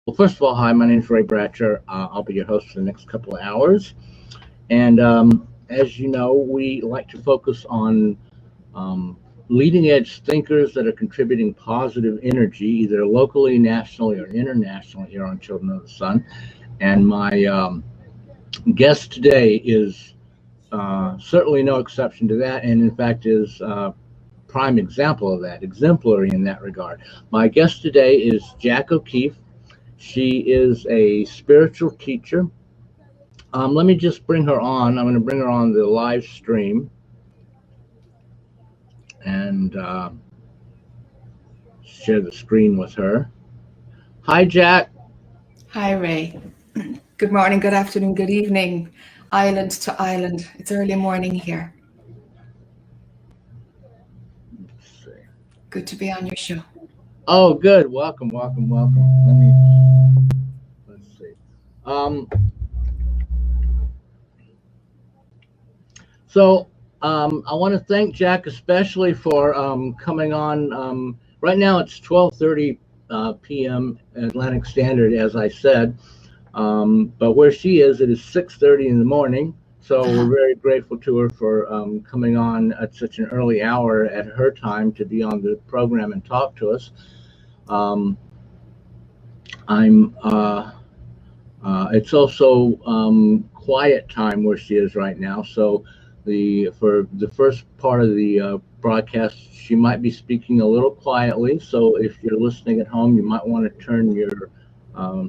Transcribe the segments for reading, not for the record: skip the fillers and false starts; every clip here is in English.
Well, first of all, hi, my name is Ray Bratcher. I'll be your host for the next couple of hours. And as you know, we like to focus on leading edge thinkers that are contributing positive energy, either locally, nationally, or internationally here on Children of the Sun. And my guest today is certainly no exception to that, and in fact is prime example of that, exemplary in that regard. My guest today is Jac O'Keeffe. She is a spiritual teacher. Let me just bring her on. I'm going to bring her on the live stream and share the screen with her. Hi, Jac. Hi, Ray. Good morning, good afternoon, good evening, island to island. It's early morning here. Let's see. Good to be on your show. Oh, good. Welcome. Let's see. I want to thank Jac especially for coming on. Right now it's 12:30 p.m. Atlantic Standard, as I said. But where she is, it is 6:30 in the morning. So we're very grateful to her for coming on at such an early hour at her time to be on the program and talk to us. It's also quiet time where she is right now. So for the first part of the broadcast, she might be speaking a little quietly. So if you're listening at home, you might want to turn your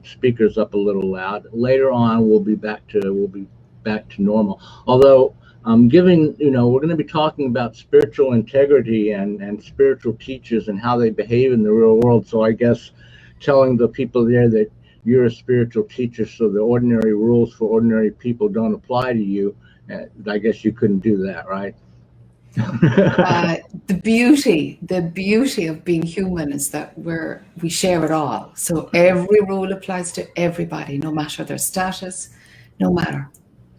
speakers up a little loud. Later on, we'll be back to normal. Although we're going to be talking about spiritual integrity and spiritual teachers and how they behave in the real world. So I guess telling the people there that you're a spiritual teacher, so the ordinary rules for ordinary people don't apply to you. I guess you couldn't do that, right? The beauty of being human is that we share it all. So every rule applies to everybody, no matter their status, no matter.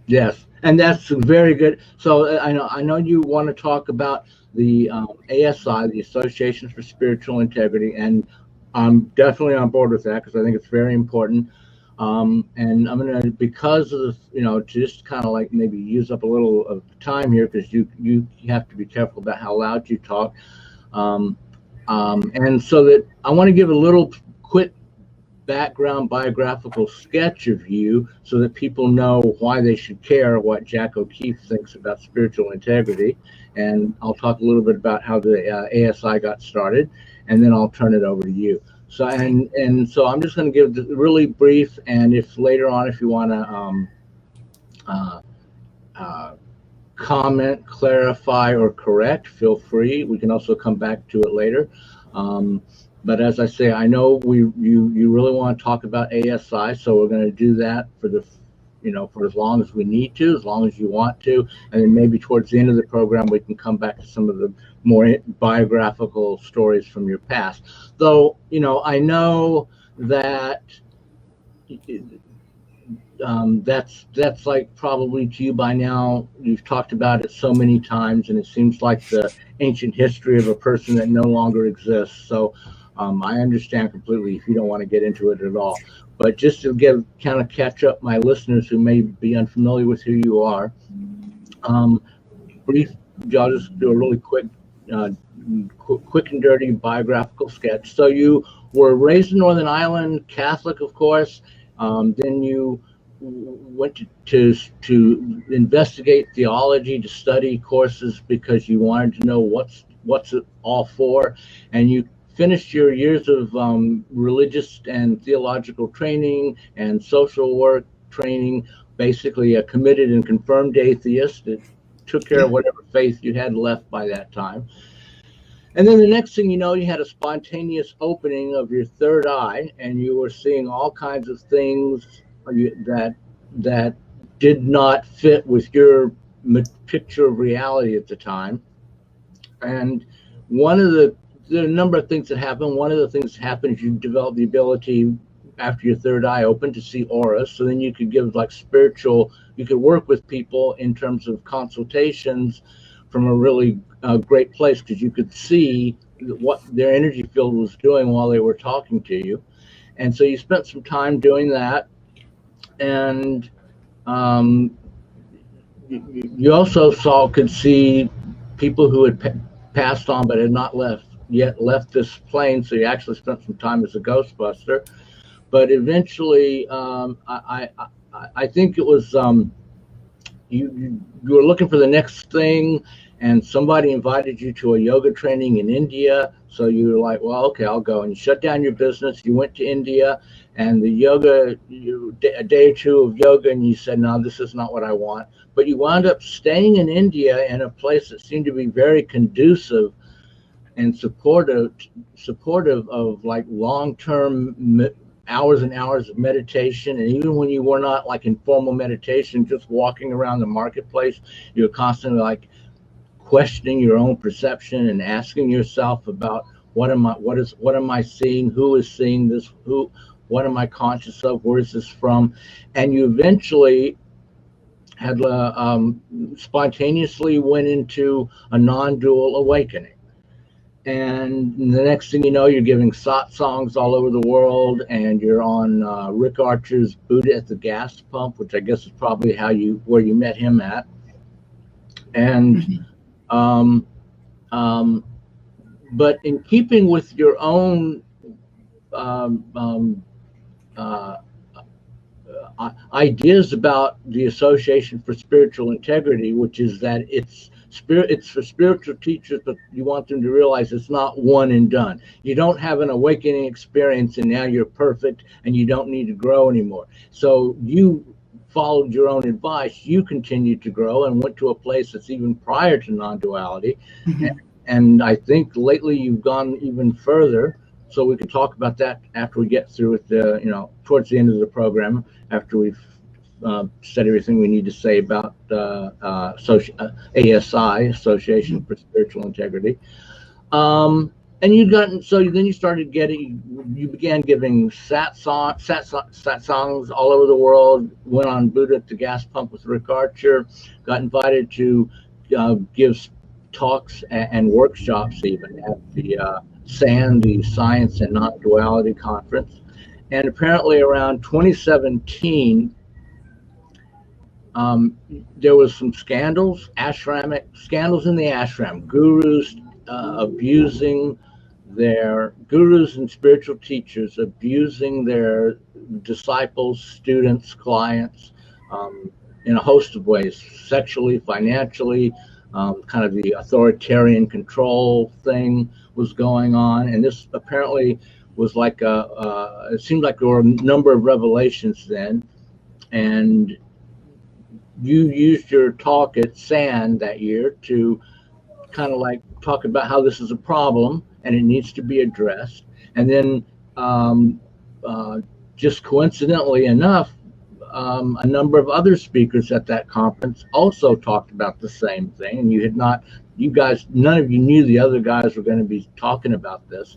Yes, and that's very good. So I know you want to talk about the ASI, the Associations for Spiritual Integrity, and I'm definitely on board with that because I think it's very important. And I'm going to, because of just kind of like maybe use up a little of time here because you have to be careful about how loud you talk. And so that I want to give a little quick background biographical sketch of you so that people know why they should care what Jac O'Keeffe thinks about spiritual integrity. And I'll talk a little bit about how the ASI got started, and then I'll turn it over to you. So so I'm just going to give the really brief, and if later on if you want to comment, clarify, or correct, feel free. We can also come back to it later. But as I say, I know you really want to talk about ASI, so we're going to do that for for as long as we need to, as long as you want to, and then maybe towards the end of the program we can come back to some of the more biographical stories from your past. Though I know that that's like probably to you by now. You've talked about it so many times, and it seems like the ancient history of a person that no longer exists. So I understand completely if you don't want to get into it at all. But just to catch up my listeners who may be unfamiliar with who you are, I'll just do a really quick and dirty biographical sketch. So you were raised in Northern Ireland, Catholic, of course. Then you went to investigate theology, to study courses because you wanted to know what's it all for, and you finished your years of religious and theological training and social work training, basically a committed and confirmed atheist that took care of whatever faith you had left by that time. And then the next thing you know, you had a spontaneous opening of your third eye, and you were seeing all kinds of things that did not fit with your picture of reality at the time. And there are a number of things that happen. One of the things that happened is you develop the ability after your third eye opened to see auras. So then you could give you could work with people in terms of consultations from a really great place because you could see what their energy field was doing while they were talking to you. And so you spent some time doing that. And you also could see people who had passed on but had not left this plane. So you actually spent some time as a Ghostbuster. But eventually, I think it was you were looking for the next thing, and somebody invited you to a yoga training in India. So you were like, well, okay, I'll go. And you shut down your business. You went to India, and the yoga, a day or two of yoga, and you said, no, this is not what I want. But you wound up staying in India in a place that seemed to be very conducive and supportive of like long-term hours and hours of meditation. And even when you were not like in formal meditation, just walking around the marketplace, you're constantly like questioning your own perception and asking yourself about what am I seeing, who is seeing this, what am I conscious of, where is this from? And you eventually had spontaneously went into a non-dual awakening. And the next thing you know, you're giving satsangs all over the world, and you're on Rick Archer's Buddha at the Gas Pump, which I guess is probably where you met him at. And but in keeping with your own ideas about the Association for Spiritual Integrity, which is that it's for spiritual teachers, but you want them to realize it's not one and done. You don't have an awakening experience and now you're perfect and you don't need to grow anymore. So you followed your own advice. You continued to grow and went to a place that's even prior to non-duality. And I think lately you've gone even further. So we can talk about that after we get through with towards the end of the program, after we've said everything we need to say about ASI, Association for Spiritual Integrity. And then you began giving satsangs all over the world, went on Buddha at the Gas Pump with Rick Archer, got invited to give talks and workshops even at the SAN, the Science and Non-Duality Conference. And apparently around 2017, there was some scandals in the ashram, gurus and spiritual teachers abusing their disciples, students, clients, in a host of ways, sexually, financially, kind of the authoritarian control thing was going on. And this apparently was like it seemed like there were a number of revelations then. And you used your talk at SAN that year to kind of like talk about how this is a problem and it needs to be addressed. And then just coincidentally enough, a number of other speakers at that conference also talked about the same thing. And none of you knew the other guys were going to be talking about this.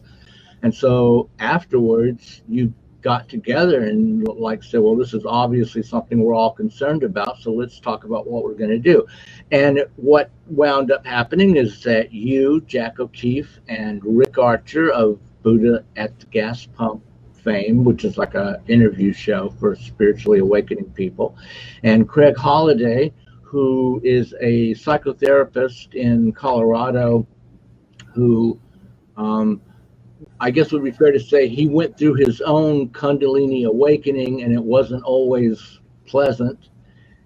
And so afterwards, you got together and like said, well, this is obviously something we're all concerned about, so let's talk about what we're going to do. And what wound up happening is that you, Jac O'Keeffe, and Rick Archer of Buddha at the Gas Pump fame, which is like an interview show for spiritually awakening people, and Craig Holliday, who is a psychotherapist in Colorado, who I guess would be fair to say he went through his own Kundalini awakening, and it wasn't always pleasant,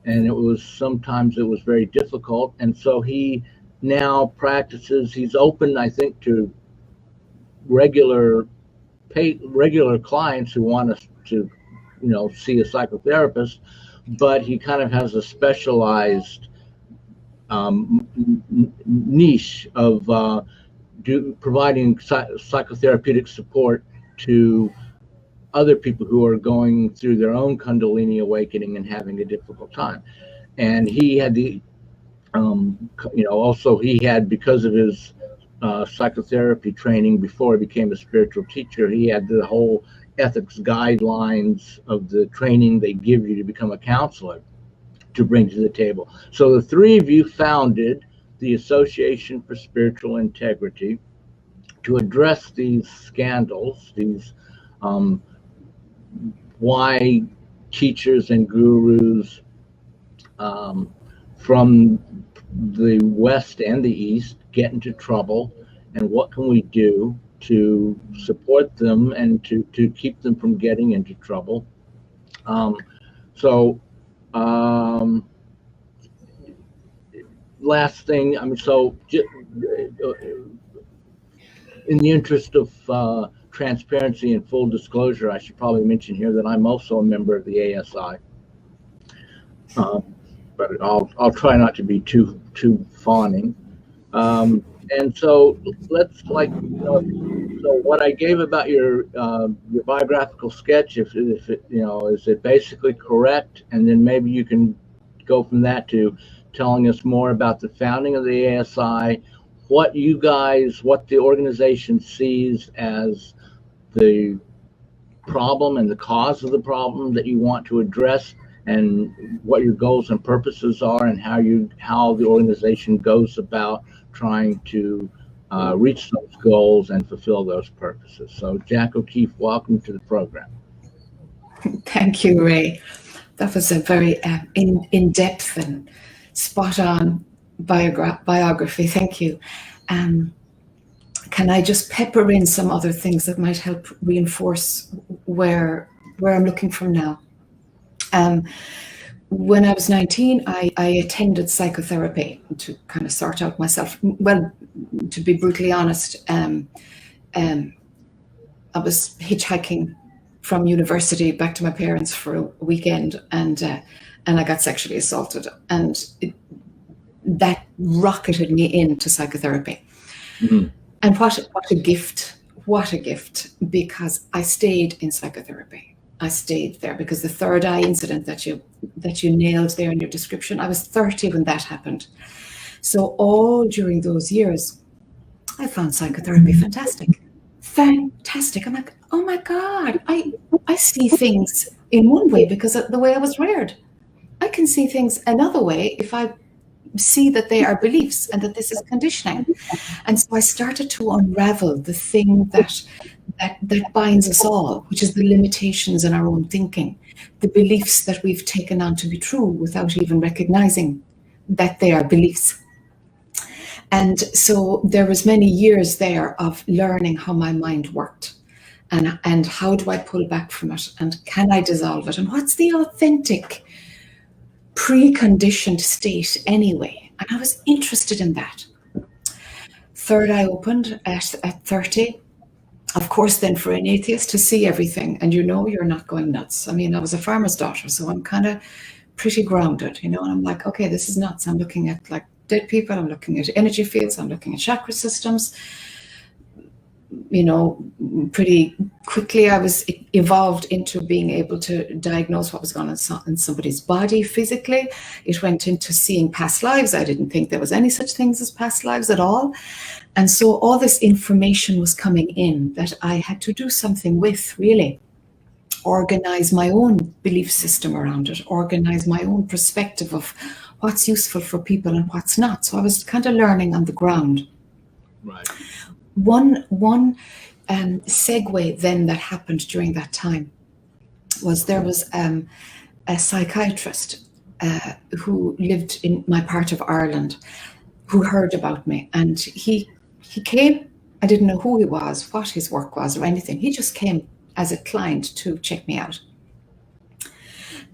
and sometimes it was very difficult. And so he now practices. He's open, I think, to regular clients who want us to, see a psychotherapist, but he kind of has a specialized niche of providing psychotherapeutic support to other people who are going through their own Kundalini awakening and having a difficult time. And he had because of his psychotherapy training before he became a spiritual teacher, he had the whole ethics guidelines of the training they give you to become a counselor to bring to the table. So the three of you founded the Association for Spiritual Integrity to address these scandals, these why teachers and gurus from the West and the East get into trouble, and what can we do to support them and to keep them from getting into trouble. So last thing, I mean, so in the interest of transparency and full disclosure, I should probably mention here that I'm also a member of the ASI. But I'll try not to be too fawning. And so let's so what I gave about your biographical sketch, if it, is it basically correct? And then maybe you can go from that to telling us more about the founding of the ASI, what the organization sees as the problem and the cause of the problem that you want to address, and what your goals and purposes are, and how the organization goes about trying to reach those goals and fulfill those purposes. So Jac O'Keeffe, welcome to the program. Thank you, Ray. That was a very in-depth and spot-on biography. Thank you. Can I just pepper in some other things that might help reinforce where I'm looking from now? When I was 19, I attended psychotherapy to kind of sort out myself. Well, to be brutally honest, I was hitchhiking from university back to my parents for a weekend, and I got sexually assaulted, and that rocketed me into psychotherapy. Mm-hmm. And what a gift, because I stayed in psychotherapy. I stayed there because the third eye incident that you nailed there in your description, I was 30 when that happened. So all during those years, I found psychotherapy fantastic. I'm like, oh my God, I see things in one way because of the way I was reared. I can see things another way if I see that they are beliefs and that this is conditioning. And so I started to unravel the thing that binds us all, which is the limitations in our own thinking, the beliefs that we've taken on to be true without even recognizing that they are beliefs. And so there was many years there of learning how my mind worked, and how do I pull back from it, and can I dissolve it, and what's the authentic preconditioned state anyway. And I was interested in that. Third eye opened at 30. Of course, then for an atheist to see everything and you're not going nuts. I mean, I was a farmer's daughter, so I'm kind of pretty grounded, and I'm like, okay, this is nuts. I'm looking at like dead people, I'm looking at energy fields, I'm looking at chakra systems. Pretty quickly I was evolved into being able to diagnose what was going on in somebody's body physically. It went into seeing past lives. I didn't think there was any such things as past lives at all. And so all this information was coming in that I had to do something with, really. Organize my own belief system around it, organize my own perspective of what's useful for people and what's not. So I was kind of learning on the ground. Right. One segue then that happened during that time was there was a psychiatrist who lived in my part of Ireland who heard about me, and he came. I didn't know who he was, what his work was or anything. He just came as a client to check me out.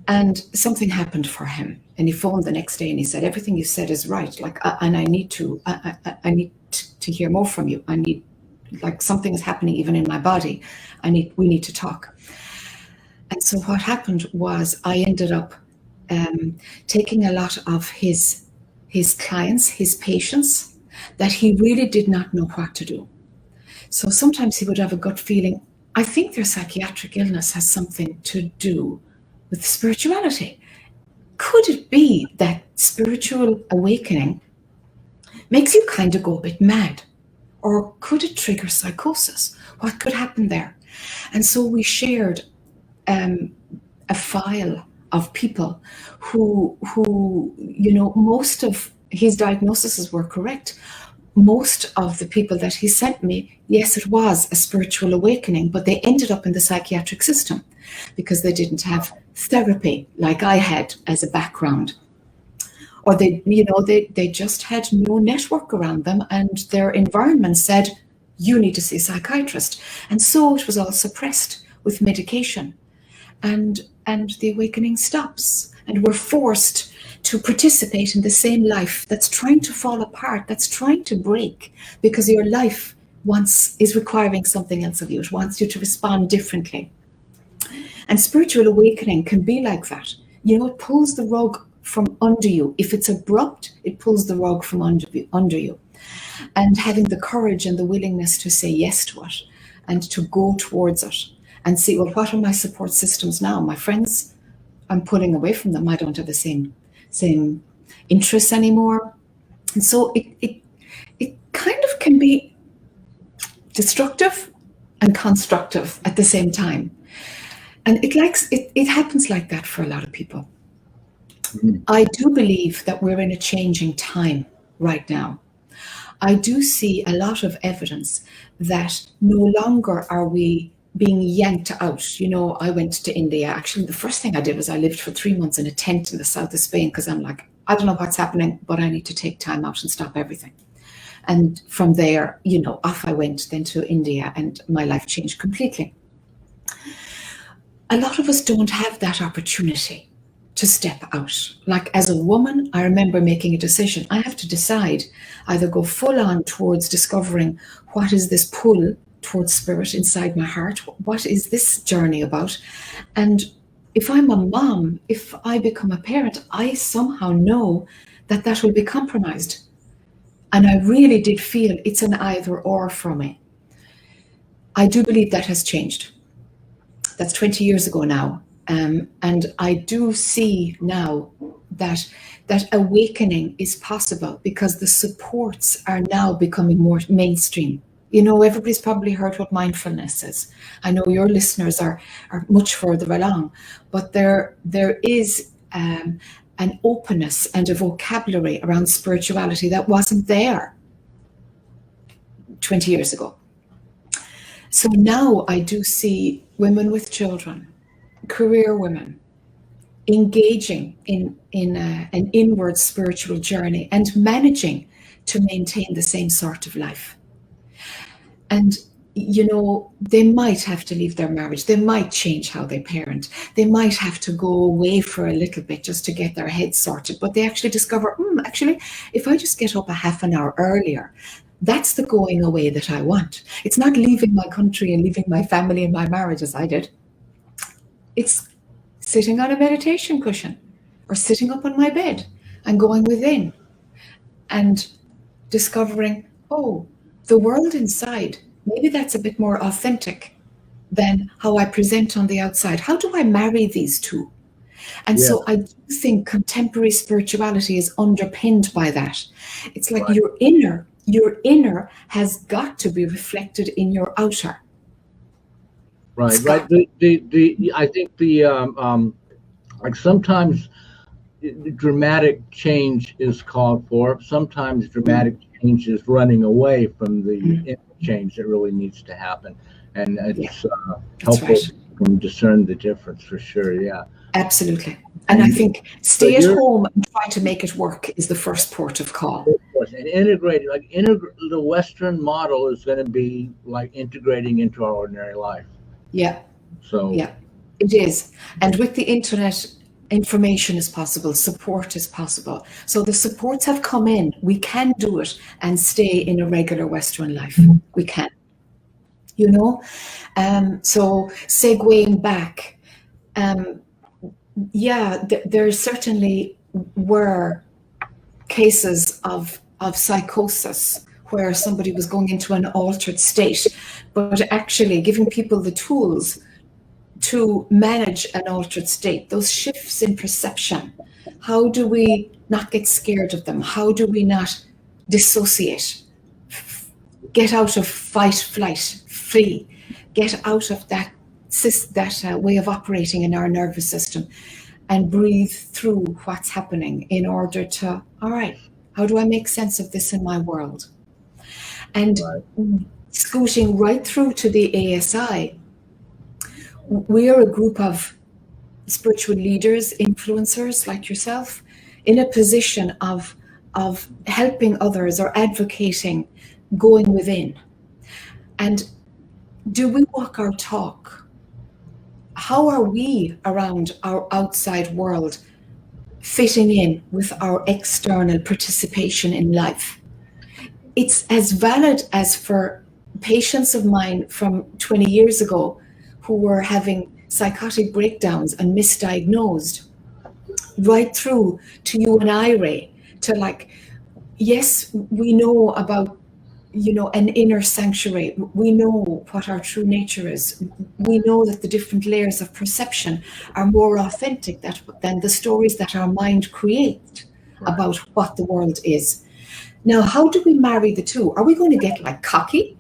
And something happened for him, and he phoned the next day and he said, everything you said is right. And I need to hear more from you. I need, something is happening even in my body. We need to talk. And so what happened was I ended up taking a lot of his clients, his patients, that he really did not know what to do. So sometimes he would have a gut feeling, I think their psychiatric illness has something to do with spirituality. Could it be that spiritual awakening makes you kind of go a bit mad? Or could it trigger psychosis? What could happen there? And so we shared a file of people who most of his diagnoses were correct, most of the people that he sent me, yes, it was a spiritual awakening, but they ended up in the psychiatric system because they didn't have therapy like I had as a background. Or they just had no network around them, and their environment said, you need to see a psychiatrist. And so it was all suppressed with medication. And the awakening stops. And we're forced to participate in the same life that's trying to fall apart, that's trying to break, because your life is requiring something else of you. It wants you to respond differently. And spiritual awakening can be like that. It pulls the rug from under you. If it's abrupt, it pulls the rug from under you. And having the courage and the willingness to say yes to it and to go towards it and see, well, what are my support systems now? My friends, I'm pulling away from them. I don't have the same interests anymore. And so it kind of can be destructive and constructive at the same time. And it happens like that for a lot of people. I do believe that we're in a changing time right now. I do see a lot of evidence that no longer are we being yanked out. I went to India. Actually, the first thing I did was I lived for 3 months in a tent in the south of Spain because I'm like, I don't know what's happening, but I need to take time out and stop everything. And from there, off I went then to India, and my life changed completely. A lot of us don't have that opportunity to step out. Like as a woman, I remember making a decision. I have to decide, either go full on towards discovering what is this pull towards spirit inside my heart. What is this journey about? And if I'm a mom, if I become a parent, I somehow know that will be compromised. And I really did feel it's an either or for me. I do believe that has changed. That's 20 years ago now. And I do see now that awakening is possible because the supports are now becoming more mainstream. Everybody's probably heard what mindfulness is. I know your listeners are much further along, but there is an openness and a vocabulary around spirituality that wasn't there 20 years ago. So now I do see women with children, career women, engaging in an inward spiritual journey and managing to maintain the same sort of life. And, they might have to leave their marriage. They might change how they parent. They might have to go away for a little bit just to get their heads sorted. But they actually discover, actually, if I just get up a half an hour earlier, that's the going away that I want. It's not leaving my country and leaving my family and my marriage as I did. It's sitting on a meditation cushion or sitting up on my bed and going within and discovering, the world inside, maybe that's a bit more authentic than how I present on the outside. How do I marry these two? And so I do think contemporary spirituality is underpinned by that. It's like your inner has got to be reflected in your outer. Right. I think like sometimes dramatic change is called for. Sometimes dramatic change is running away from the change that really needs to happen, and it's helpful to discern the difference for sure. Yeah, absolutely. And I think stay at home and try to make it work is the first port of call. Of course, and integrating, the Western model is going to be like integrating into our ordinary life. Yeah. So yeah, it is. And with the internet, information is possible, support is possible. So the supports have come in. We can do it and stay in a regular Western life. We can. So segueing back, there certainly were cases of psychosis where somebody was going into an altered state, but actually giving people the tools to manage an altered state, those shifts in perception. How do we not get scared of them? How do we not dissociate? Get out of fight, flight, flee. Get out of that way of operating in our nervous system and breathe through what's happening in order to, all right, how do I make sense of this in my world? And Right. scooting right through to the ASI, we are a group of spiritual leaders, influencers like yourself, in a position of helping others or advocating going within. And do we walk our talk? How are we around our outside world fitting in with our external participation in life? It's as valid as for patients of mine from 20 years ago who were having psychotic breakdowns and misdiagnosed, right through to you and I, Ray, to like, yes, we know about, an inner sanctuary. We know what our true nature is. We know that the different layers of perception are more authentic than the stories that our mind creates about what the world is. Now, how do we marry the two? Are we going to get like cocky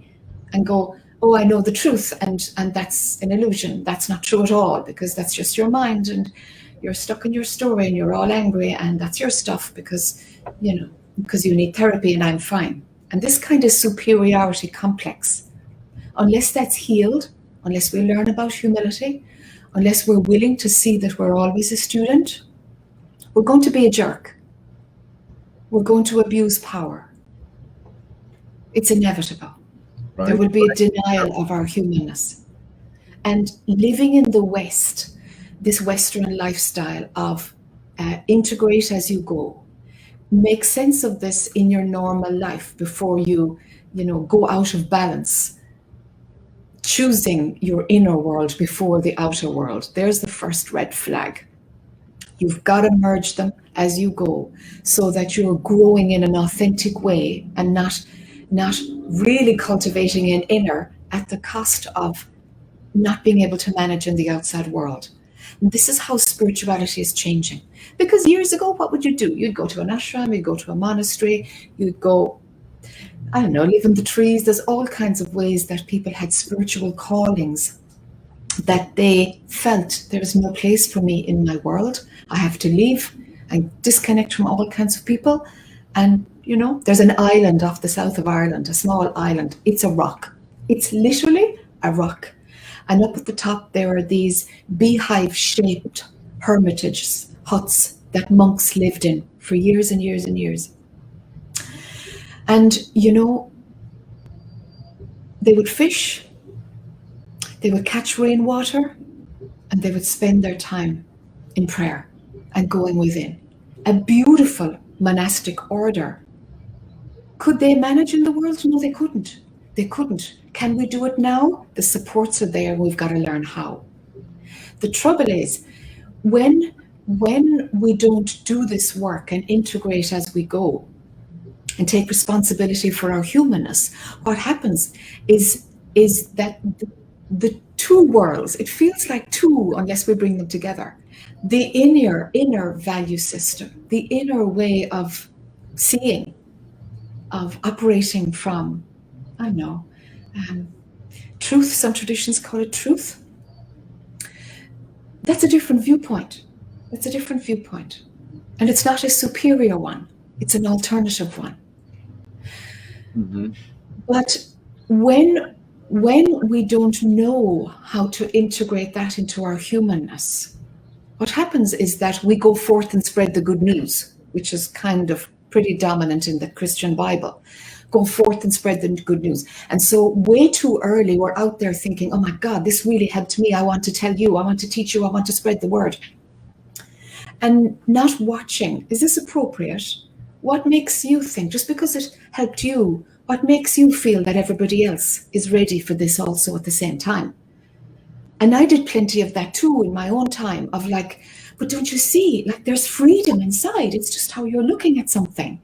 and go, oh, I know the truth, and that's an illusion. That's not true at all, because that's just your mind, and you're stuck in your story, and you're all angry, and that's your stuff because you need therapy, and I'm fine. And this kind of superiority complex, unless that's healed, unless we learn about humility, unless we're willing to see that we're always a student, we're going to be a jerk. We're going to abuse power. It's inevitable. Right. There will be a denial of our humanness. And living in the West, this Western lifestyle of integrate as you go, make sense of this in your normal life before you go out of balance, choosing your inner world before the outer world. There's the first red flag. You've got to merge them as you go so that you're growing in an authentic way and not really cultivating an inner at the cost of not being able to manage in the outside world. And this is how spirituality is changing. Because years ago, what would you do? You'd go to an ashram, you'd go to a monastery, you'd go, I don't know, live in the trees. There's all kinds of ways that people had spiritual callings that they felt there is no place for me in my world. I have to leave and disconnect from all kinds of people. And, there's an island off the south of Ireland, a small island. It's a rock. It's literally a rock. And up at the top, there are these beehive-shaped hermitages, huts that monks lived in for years and years and years. And, they would fish, they would catch rainwater, and they would spend their time in prayer and going within. A beautiful monastic order. Could they manage in the world? No, they couldn't. They couldn't. Can we do it now? The supports are there. We've got to learn how. The trouble is, when we don't do this work and integrate as we go and take responsibility for our humanness, what happens is that the two worlds, it feels like two unless we bring them together. The inner value system, the inner way of seeing, of operating from, I don't know, truth, some traditions call it truth. That's a different viewpoint. It's a different viewpoint. And it's not a superior one. It's an alternative one. Mm-hmm. But when we don't know how to integrate that into our humanness, what happens is that we go forth and spread the good news, which is kind of pretty dominant in the Christian Bible. Go forth and spread the good news. And so way too early, we're out there thinking, oh my God, this really helped me. I want to tell you, I want to teach you, I want to spread the word. And not watching, is this appropriate? What makes you think, just because it helped you, what makes you feel that everybody else is ready for this also at the same time? And I did plenty of that too in my own time of like, but don't you see, like there's freedom inside. It's just how you're looking at something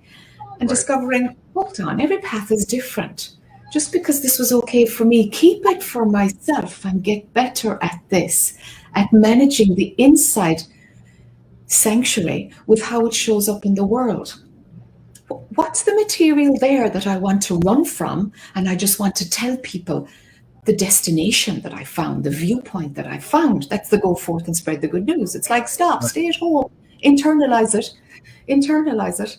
and discovering, hold on, every path is different. Just because this was okay for me, keep it for myself and get better at this, at managing the inside sanctuary with how it shows up in the world. What's the material there that I want to run from? And I just want to tell people the destination that I found, the viewpoint that I found. That's the go forth and spread the good news. It's like, stay at home, internalize it.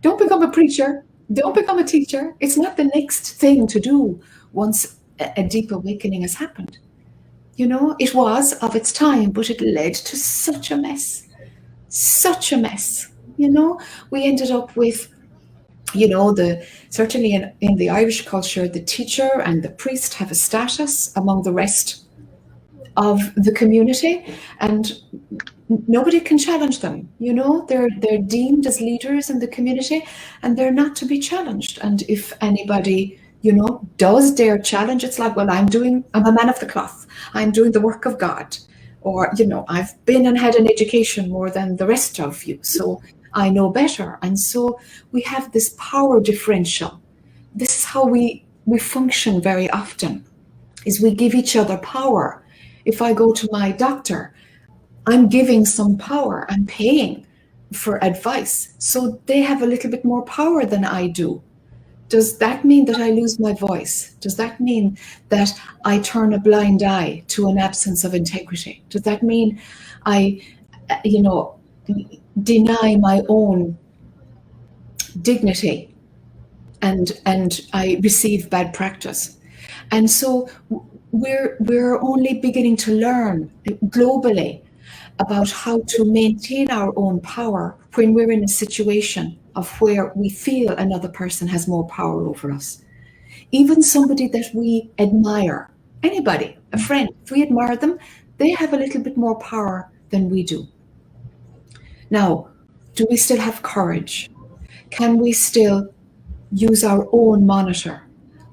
Don't become a preacher. Don't become a teacher. It's not the next thing to do once a deep awakening has happened. You know, it was of its time, but it led to such a mess. Such a mess. You know, we ended up with, you know, certainly in the Irish culture, the teacher and the priest have a status among the rest of the community, and nobody can challenge them. You know, they're deemed as leaders in the community, and they're not to be challenged. And if anybody, you know, does dare challenge, it's like, well, I'm a man of the cloth. I'm doing the work of God, or, you know, I've been and had an education more than the rest of you, so I know better. And so we have this power differential. This is how we function very often, is we give each other power. If I go to my doctor, I'm giving some power. I'm paying for advice. So they have a little bit more power than I do. Does that mean that I lose my voice? Does that mean that I turn a blind eye to an absence of integrity? Does that mean I, you know, deny my own dignity and I receive bad practice? And so we're only beginning to learn globally about how to maintain our own power when we're in a situation of where we feel another person has more power over us. Even somebody that we admire, anybody, a friend, if we admire them, they have a little bit more power than we do. Now, do we still have courage? Can we still use our own monitor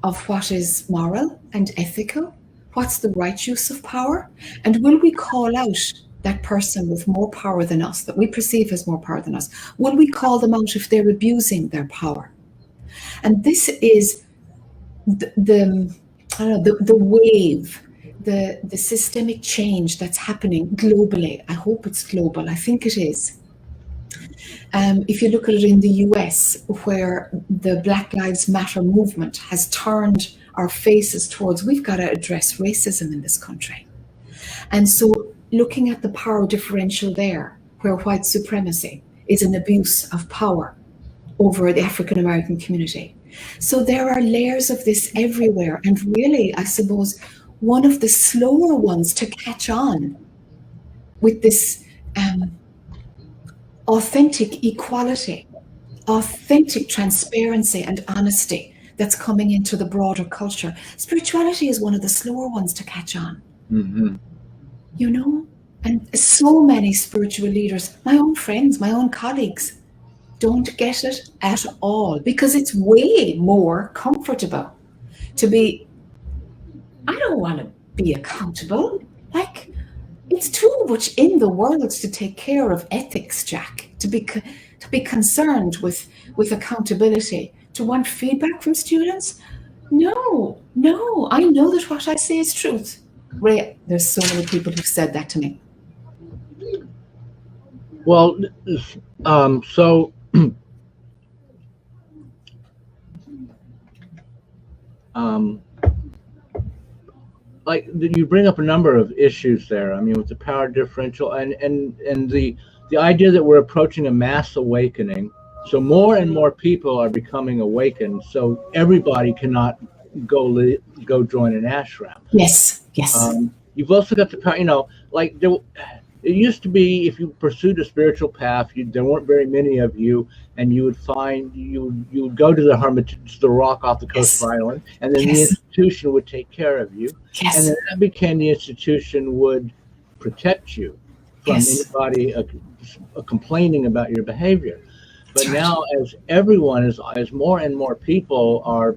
of what is moral and ethical? What's the right use of power? And will we call out that person with more power than us, that we perceive as more power than us? Will we call them out if they're abusing their power? And this is the wave, the systemic change that's happening globally. I hope it's global. I think it is. If you look at it in the US, where the Black Lives Matter movement has turned our faces towards, we've got to address racism in this country. And so looking at the power differential there, where white supremacy is an abuse of power over the African American community. So there are layers of this everywhere. And really, I suppose, one of the slower ones to catch on with this authentic equality, authentic transparency and honesty that's coming into the broader culture. Spirituality is one of the slower ones to catch on. Mm-hmm. You know, and so many spiritual leaders, my own friends, my own colleagues, don't get it at all, because it's way more comfortable to be, I don't want to be accountable. Like, it's too much in the world to take care of ethics, Jack, to be concerned with accountability, to want feedback from students. No, I know that what I say is truth. Ray, there's so many people who've said that to me. Well, so like you bring up a number of issues there. I mean, with the power differential and the idea that we're approaching a mass awakening. So more and more people are becoming awakened. So everybody cannot go join an ashram. Yes. You've also got the power. You know, like it used to be, if you pursued a spiritual path, there weren't very many of you, and you would go to the hermitage, the rock off the coast of Ireland, and then the institution would take care of you, and then that became the institution would protect you from anybody complaining about your behavior. But now, as everyone as more and more people are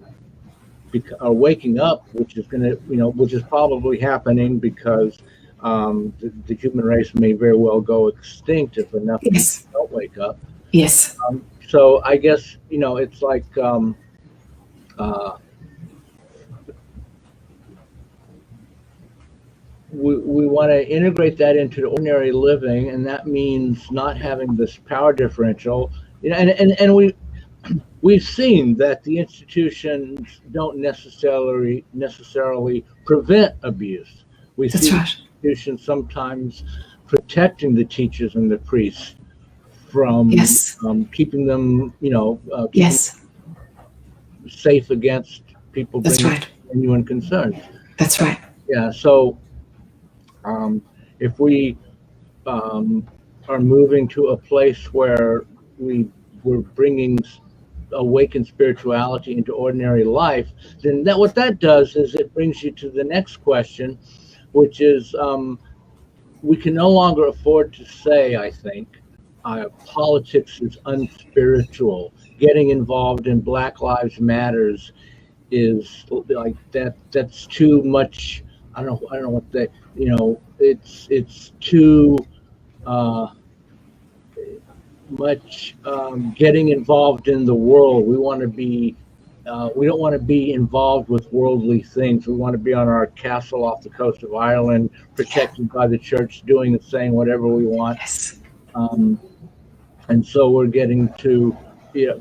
waking up, which is probably happening because the human race may very well go extinct if enough people don't wake up. Yes. So I guess, it's like we want to integrate that into the ordinary living, and that means not having this power differential. And we've seen that the institutions don't necessarily prevent abuse. We see institutions sometimes protecting the teachers and the priests from keeping them, safe against people That's bringing right. genuine concerns. That's right. Yeah. So if we are moving to a place where we're bringing awakened spirituality into ordinary life, then what that does is it brings you to the next question, which is we can no longer afford to say, I think, politics is unspiritual. Getting involved in Black Lives Matters is like that. That's too much. I don't know what that. It's too much getting involved in the world. We want to be. We don't want to be involved with worldly things. We want to be on our castle off the coast of Ireland, protected by the church, doing and saying whatever we want. Yes. And so we're getting to,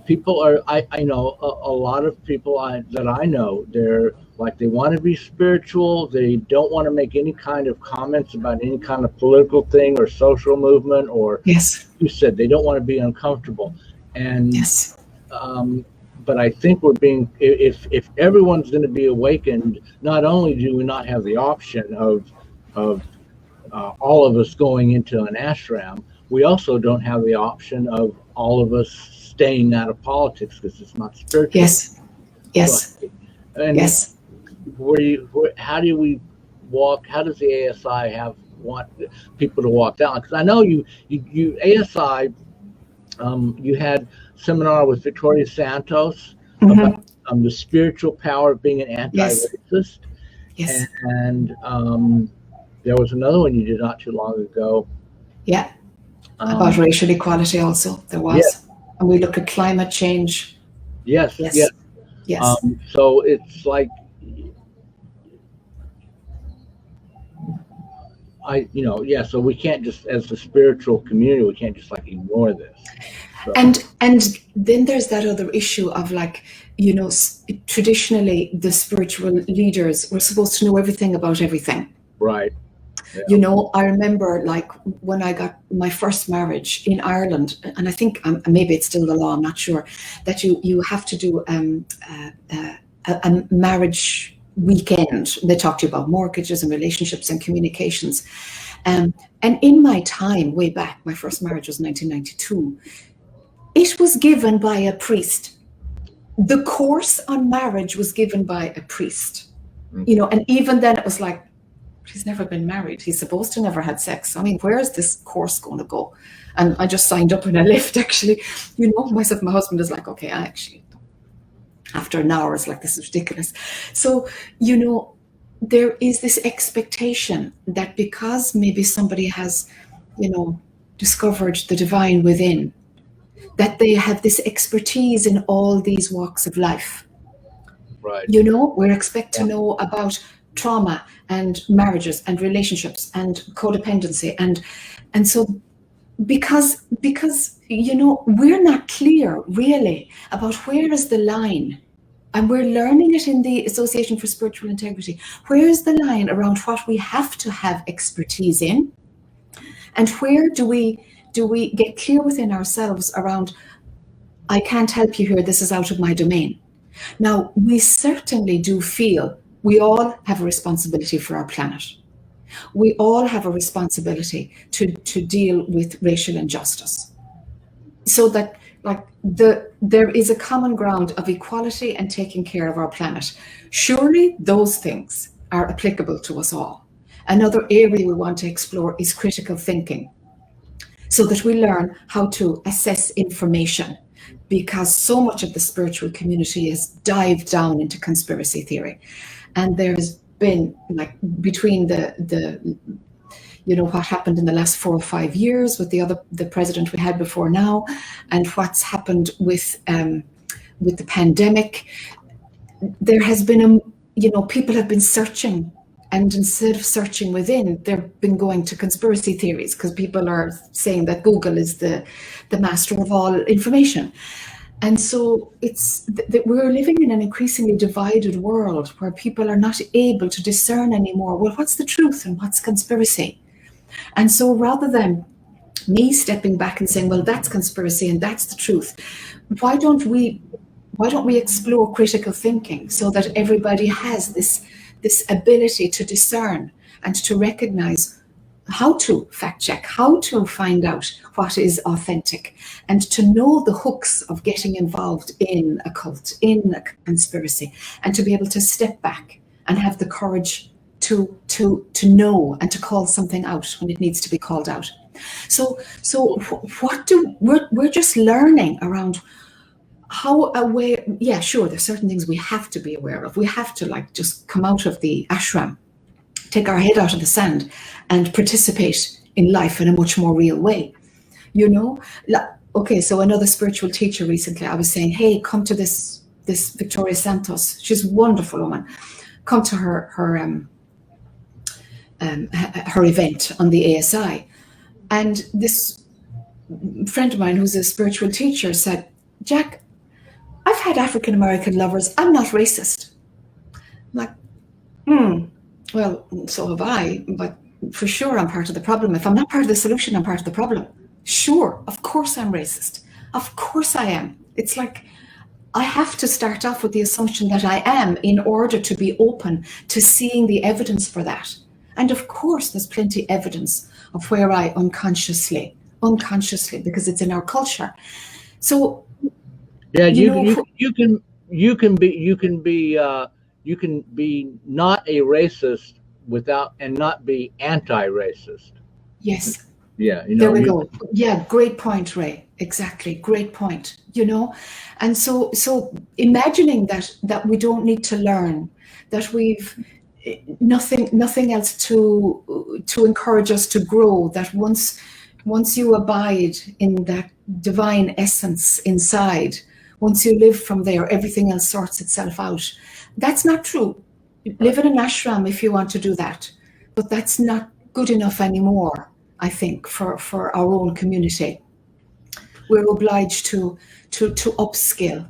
people are, I know a lot of people that I know, they're like, they want to be spiritual. They don't want to make any kind of comments about any kind of political thing or social movement, or Yes. you said they don't want to be uncomfortable. And, Yes. but I think we're being, if everyone's going to be awakened, not only do we not have the option of all of us going into an ashram, we also don't have the option of all of us staying out of politics because it's not spiritual. Yes. Yes. And yes. How do we walk? How does the ASI want people to walk down? Because I know you ASI, you had seminar with Victoria Santos about the spiritual power of being an anti-racist. Yes. And there was another one you did not too long ago. Yeah. About racial equality also, there was. Yes. And we look at climate change. Yes. Yes. Yes. Yes. So it's like, so we can't just, as a spiritual community, we can't just like ignore this. So. And then there's that other issue of like, traditionally the spiritual leaders were supposed to know everything about everything. Right. Yeah. I remember like when I got my first marriage in Ireland, and I think maybe it's still the law, I'm not sure, that you have to do a marriage weekend. They talk to you about mortgages and relationships and communications. And in my time, way back, my first marriage was 1992, it was given by a priest. The course on marriage was given by a priest, and even then it was like, he's never been married. He's supposed to never had sex. I mean, where is this course going to go? And I just signed up in a lift, actually. Myself, my husband is like, okay, after an hour, it's like, this is ridiculous. So, there is this expectation that because maybe somebody has, discovered the divine within, that they have this expertise in all these walks of life. Right. We're expected to know about trauma and marriages and relationships and codependency and so because we're not clear really about where is the line, and we're learning it in the Association for Spiritual Integrity. Where is the line around what we have to have expertise in, and where do we get clear within ourselves around, I can't help you here, this is out of my domain. Now, we certainly do feel we all have a responsibility for our planet. We all have a responsibility to deal with racial injustice. So that there is a common ground of equality and taking care of our planet. Surely those things are applicable to us all. Another area we want to explore is critical thinking, so that we learn how to assess information, because so much of the spiritual community has dived down into conspiracy theory. And there's been, like, between the what happened in the last 4 or 5 years with the president we had before now, and what's happened with the pandemic, there has been people have been searching, and instead of searching within, they've been going to conspiracy theories, because people are saying that Google is the master of all information. And so we're living in an increasingly divided world where people are not able to discern anymore, well, what's the truth and what's conspiracy? And so rather than me stepping back and saying, well, that's conspiracy and that's the truth, why don't we why don't we explore critical thinking so that everybody has this ability to discern and to recognize how to fact check, how to find out what is authentic, and to know the hooks of getting involved in a cult, in a conspiracy, and to be able to step back and have the courage to know and to call something out when it needs to be called out. So we're just learning around how aware. Yeah, sure, there's certain things we have to be aware of. We have to like just come out of the ashram, take our head out of the sand, and participate in life in a much more real way. You know, okay. So another spiritual teacher recently, I was saying, hey, come to this Victoria Santos. She's a wonderful woman. Come to her event on the ASI. And this friend of mine who's a spiritual teacher said, Jac, I've had African American lovers. I'm not racist. I'm like, well, so have I, but for sure I'm part of the problem. If I'm not part of the solution, I'm part of the problem. Sure, of course I'm racist. Of course I am. It's like I have to start off with the assumption that I am in order to be open to seeing the evidence for that. And of course, there's plenty evidence of where I unconsciously, because it's in our culture. So, yeah, you can be not a racist and not be anti-racist. Yes. Yeah, there we go. Yeah, great point, Ray. Exactly, great point. You know, and so imagining that we don't need to learn, that we've nothing else to encourage us to grow, that once you abide in that divine essence inside, once you live from there, everything else sorts itself out. That's not true. Live in an ashram if you want to do that, but that's not good enough anymore, I think, for our own community. We're obliged to upskill,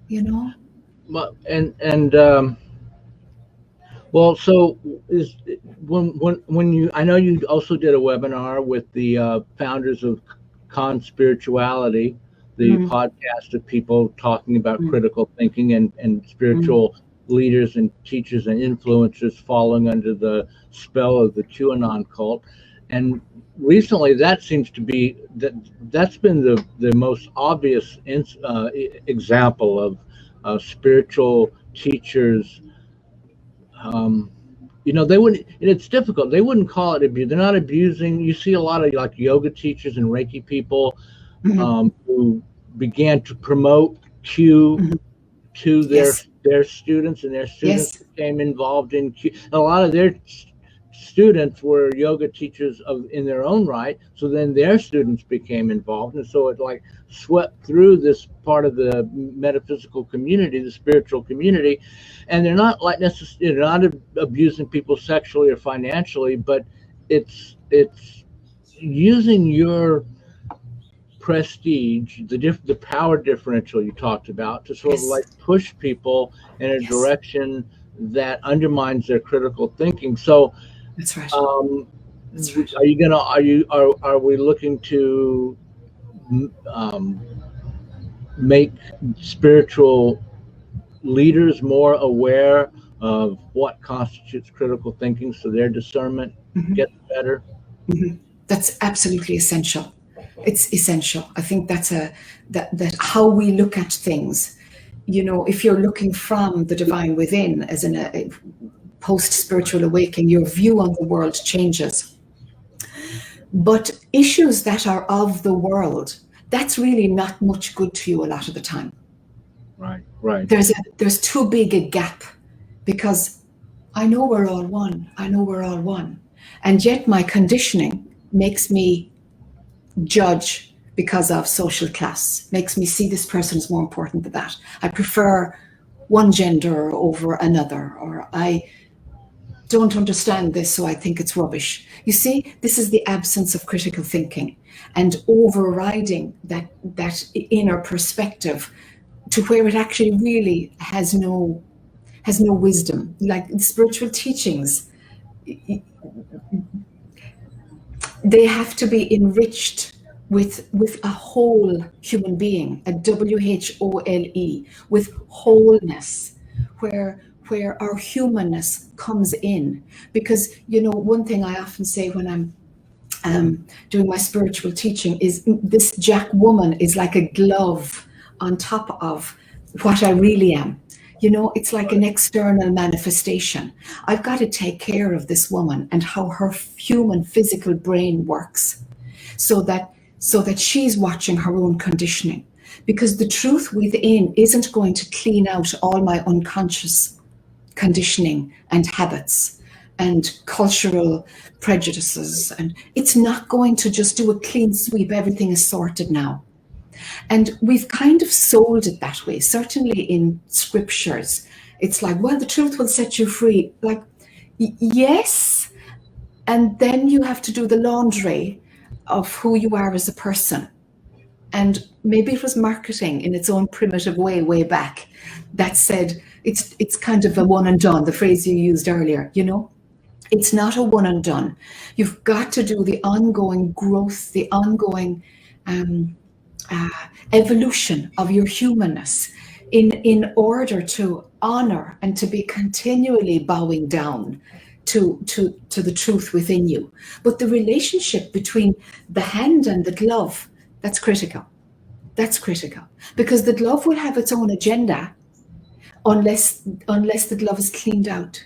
you know. Well, so is when you, I know you also did a webinar with the founders of Conspirituality, the podcast of people talking about critical thinking and spiritual leaders and teachers and influencers falling under the spell of the QAnon cult. And recently that seems to be that's been the most obvious example of spiritual teachers. You know, they wouldn't, and it's difficult. They wouldn't call it abuse. They're not abusing. You see a lot of like yoga teachers and Reiki people who began to promote Q to their students, and their students became involved in Q. A lot of their students were yoga teachers in their own right, so then their students became involved, and so it like swept through this part of the metaphysical community, the spiritual community. And they're not like necessarily, they're not abusing people sexually or financially, but it's using your prestige, the power differential you talked about, to sort of like push people in a direction that undermines their critical thinking. So that's right. That's right. Are we looking to make spiritual leaders more aware of what constitutes critical thinking so their discernment gets better? That's absolutely essential. It's essential. I think that's that how we look at things. You know, if you're looking from the divine within, as in a post-spiritual awakening, your view on the world changes. But issues that are of the world, that's really not much good to you a lot of the time. Right. There's too big a gap, because I know we're all one. And yet my conditioning makes me judge because of social class, makes me see this person as more important than that. I prefer one gender over another, or I don't understand this, so I think it's rubbish. You see, this is the absence of critical thinking and overriding that inner perspective to where it actually really has no wisdom. Like spiritual teachings, they have to be enriched with a whole human being, a WHOLE, with wholeness, where our humanness comes in. Because, you know, one thing I often say when I'm doing my spiritual teaching is this Jac woman is like a glove on top of what I really am. You know, it's like an external manifestation. I've got to take care of this woman and how her human physical brain works, so that she's watching her own conditioning. Because the truth within isn't going to clean out all my unconscious conditioning and habits and cultural prejudices, and it's not going to just do a clean sweep, everything is sorted now. And we've kind of sold it that way, certainly in scriptures. It's like, well, the truth will set you free. Like, yes, and then you have to do the laundry of who you are as a person. And maybe it was marketing in its own primitive way back, that said it's kind of a one and done, the phrase you used earlier, you know. It's not a one and done. You've got to do the ongoing growth, the ongoing evolution of your humanness in order to honor and to be continually bowing down to the truth within you. But the relationship between the hand and the glove, that's critical. That's critical, because the glove will have its own agenda unless the glove is cleaned out,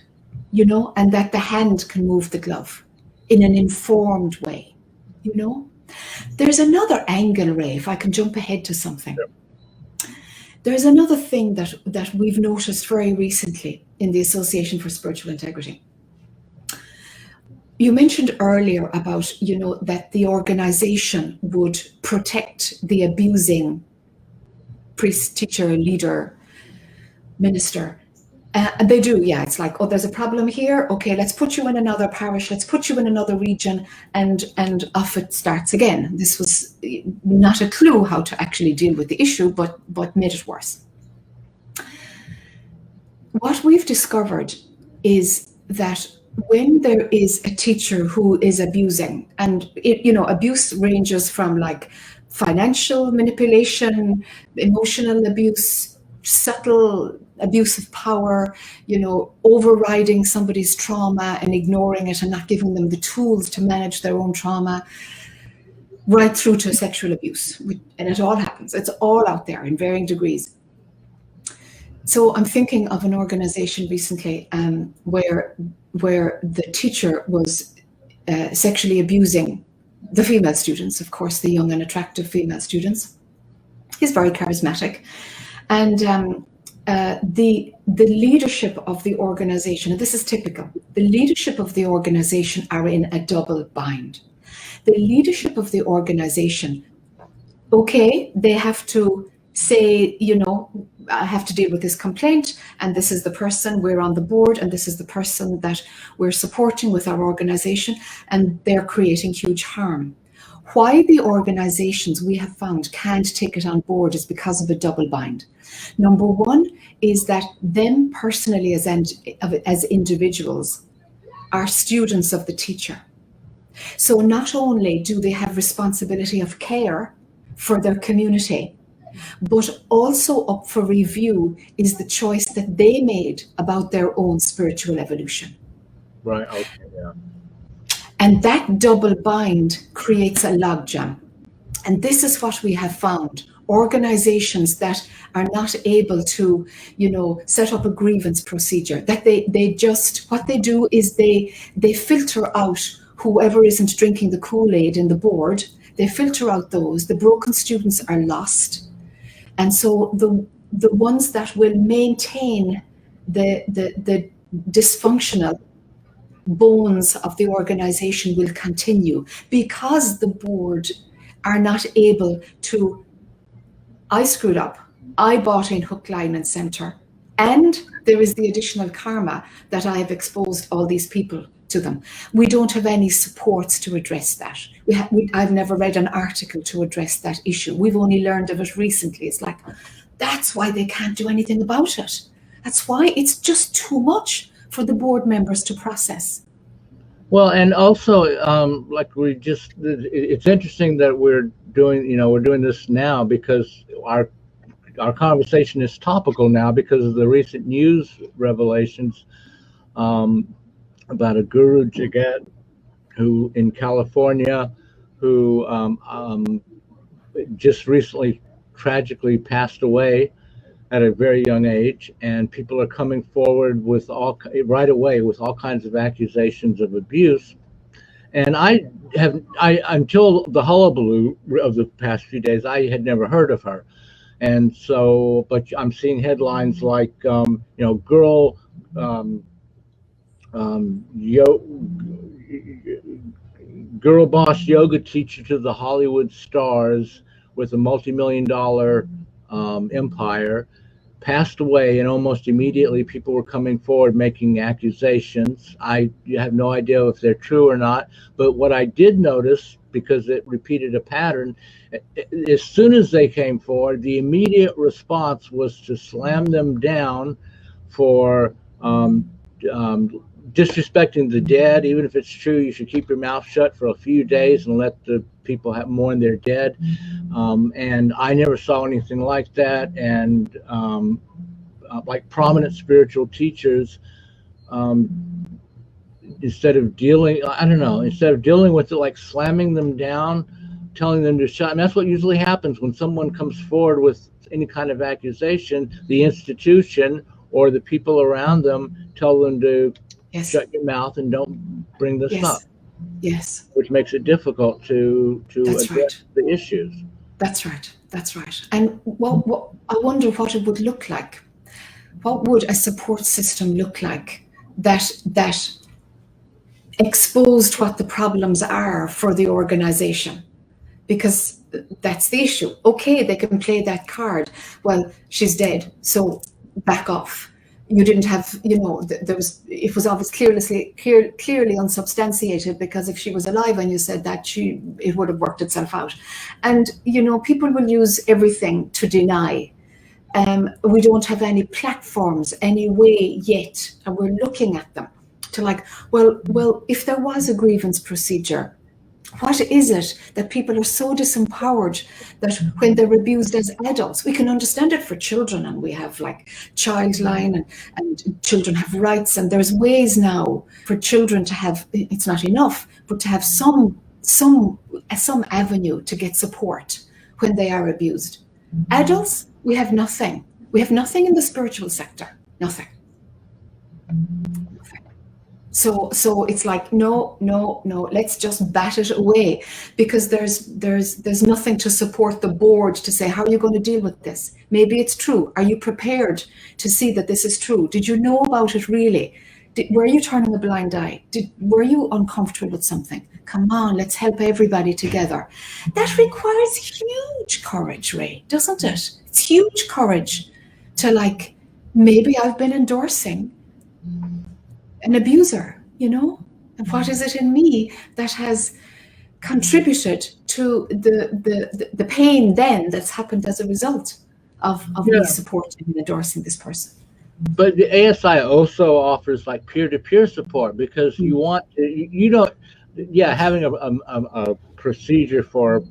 you know, and that the hand can move the glove in an informed way, you know. There's another angle, Ray, if I can jump ahead to something. Yep. There's another thing that we've noticed very recently in the Association for Spiritual Integrity. You mentioned earlier about, you know, that the organization would protect the abusing priest, teacher, leader, minister. And they do, yeah. It's like, oh, there's a problem here. Okay, let's put you in another parish. Let's put you in another region, and off it starts again. This was not a clue how to actually deal with the issue, but made it worse. What we've discovered is that when there is a teacher who is abusing, and abuse ranges from like financial manipulation, emotional abuse, subtle abuse of power, you know, overriding somebody's trauma and ignoring it and not giving them the tools to manage their own trauma, right through to sexual abuse. And it all happens. It's all out there in varying degrees. So I'm thinking of an organization recently where the teacher was sexually abusing the female students, of course, the young and attractive female students. He's very charismatic. And the leadership of the organization, and this is typical, the leadership of the organization are in a double bind. The leadership of the organization, okay, they have to say, you know, I have to deal with this complaint, and this is the person, we're on the board, and this is the person that we're supporting with our organization, and they're creating huge harm. Why the organizations we have found can't take it on board is because of a double bind. Number one is that them personally as individuals are students of the teacher. So not only do they have responsibility of care for their community, but also up for review is the choice that they made about their own spiritual evolution. Right, okay, yeah. And that double bind creates a logjam. And this is what we have found. Organizations that are not able to, you know, set up a grievance procedure, that they just, what they do is they filter out whoever isn't drinking the Kool-Aid in the board. They filter out those. The broken students are lost. And so the ones that will maintain the dysfunctional bones of the organization will continue, because the board are not able to, I screwed up, I bought in hook, line and center, and there is the additional karma that I have exposed all these people to them. We don't have any supports to address that. I've never read an article to address that issue. We've only learned of it recently. It's like, that's why they can't do anything about it. That's why it's just too much for the board members to process. Well, and also, like it's interesting that we're doing this now because our conversation is topical now because of the recent news revelations um, about a guru Jagat who in California who just recently tragically passed away at a very young age, and people are coming forward with right away with all kinds of accusations of abuse. And I until the hullabaloo of the past few days, I had never heard of her. And so, but I'm seeing headlines like, girl, um, yo, girl boss yoga teacher to the Hollywood stars with a multi-million-dollar empire passed away, and almost immediately people were coming forward making accusations. I have no idea if they're true or not, but what I did notice, because it repeated a pattern, as soon as they came forward, the immediate response was to slam them down for disrespecting the dead. Even if it's true, you should keep your mouth shut for a few days and let the people mourn their dead. And I never saw anything like that. And like prominent spiritual teachers, instead of dealing with it, like slamming them down, telling them to shut. And that's what usually happens when someone comes forward with any kind of accusation. The institution or the people around them tell them to shut your mouth and don't bring this up. Yes. Which makes it difficult to address the issues. That's right. And I wonder what it would look like. What would a support system look like that exposed what the problems are for the organization? Because that's the issue. Okay, they can play that card. Well, she's dead, so back off. You didn't have, it was obviously clearly unsubstantiated, because if she was alive and you said that, it would have worked itself out. And, people will use everything to deny. We don't have any platforms, any way yet, and we're looking at them to well, if there was a grievance procedure, what is it that people are so disempowered that when they're abused as adults? We can understand it for children, and we have Childline, and children have rights, and there's ways now for children to have, it's not enough, but to have some avenue to get support when they are abused. Adults, we have nothing. We have nothing in the spiritual sector, nothing. So it's like, no, let's just bat it away, because there's nothing to support the board to say, how are you going to deal with this? Maybe it's true. Are you prepared to see that this is true? Did you know about it really? Were you turning a blind eye? Were you uncomfortable with something? Come on, let's help everybody together. That requires huge courage, Ray, doesn't it? It's huge courage to maybe I've been endorsing an abuser, and what is it in me that has contributed to the pain then that's happened as a result of me supporting and endorsing this person. But the ASI also offers peer-to-peer support, because having a procedure for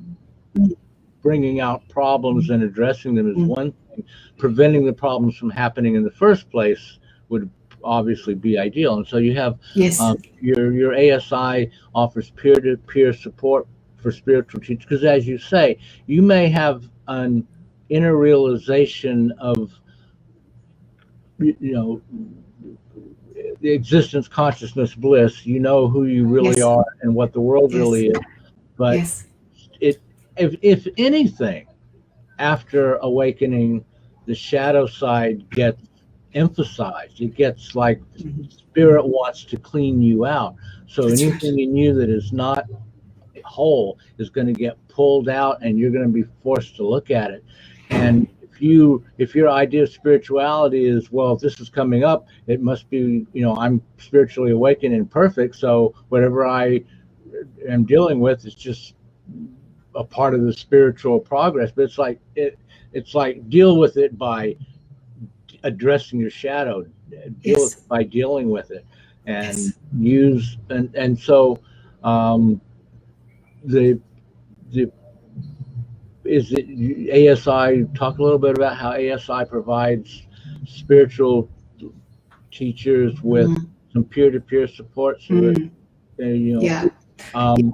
bringing out problems and addressing them is one thing. Preventing the problems from happening in the first place would obviously be ideal. And so you have your ASI offers peer-to-peer support for spiritual teachers, because as you say, you may have an inner realization of the existence, consciousness, bliss. Who you really are and what the world really is. But if anything, after awakening, the shadow side gets emphasized. It gets spirit wants to clean you out. So anything in you that is not whole is going to get pulled out, and you're going to be forced to look at it. And if your idea of spirituality is, well, if this is coming up, it must be, I'm spiritually awakened and perfect, so whatever I am dealing with is just a part of the spiritual progress. But it's like deal with it by addressing your shadow, by dealing with it. and Yes. use and so the the is it ASI? Talk a little bit about how ASI provides spiritual teachers with Mm, some peer-to-peer support, so that mm, they, yeah. um,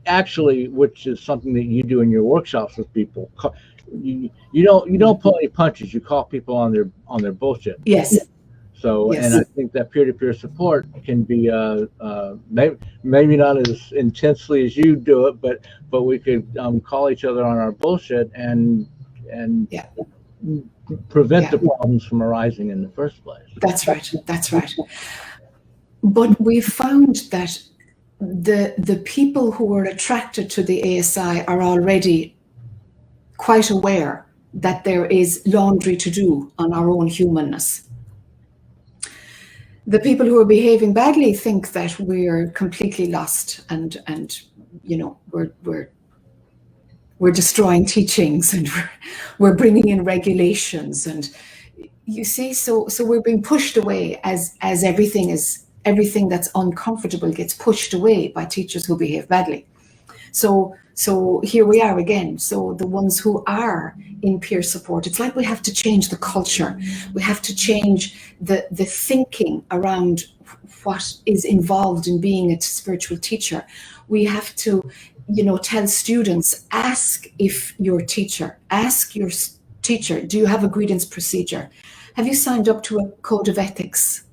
actually, which is something that you do in your workshops with people. You don't pull any punches. You call people on their bullshit. Yes. So, and I Yes. think that peer-to-peer support can be maybe not as intensely as you do it, but we could call each other on our bullshit and Yeah. prevent Yeah. the problems from arising in the first place. That's right. That's right. But we found that the people who are attracted to the ASI are already quite aware that there is laundry to do on our own humanness. The people who are behaving badly think that we're completely lost and we're destroying teachings and we're bringing in regulations, and you see, so we're being pushed away as everything that's uncomfortable gets pushed away by teachers who behave badly. So here we are again. So the ones who are in peer support, it's like we have to change the culture. We have to change the thinking around what is involved in being a spiritual teacher. We have to, tell students, ask your teacher, do you have a grievance procedure? Have you signed up to a code of ethics?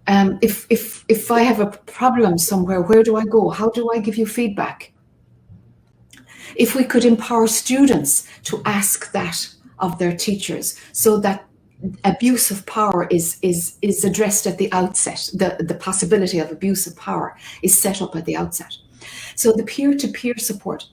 If I have a problem somewhere, where do I go? How do I give you feedback? If we could empower students to ask that of their teachers, so that abuse of power is addressed at the outset, the possibility of abuse of power is set up at the outset. So the peer-to-peer support,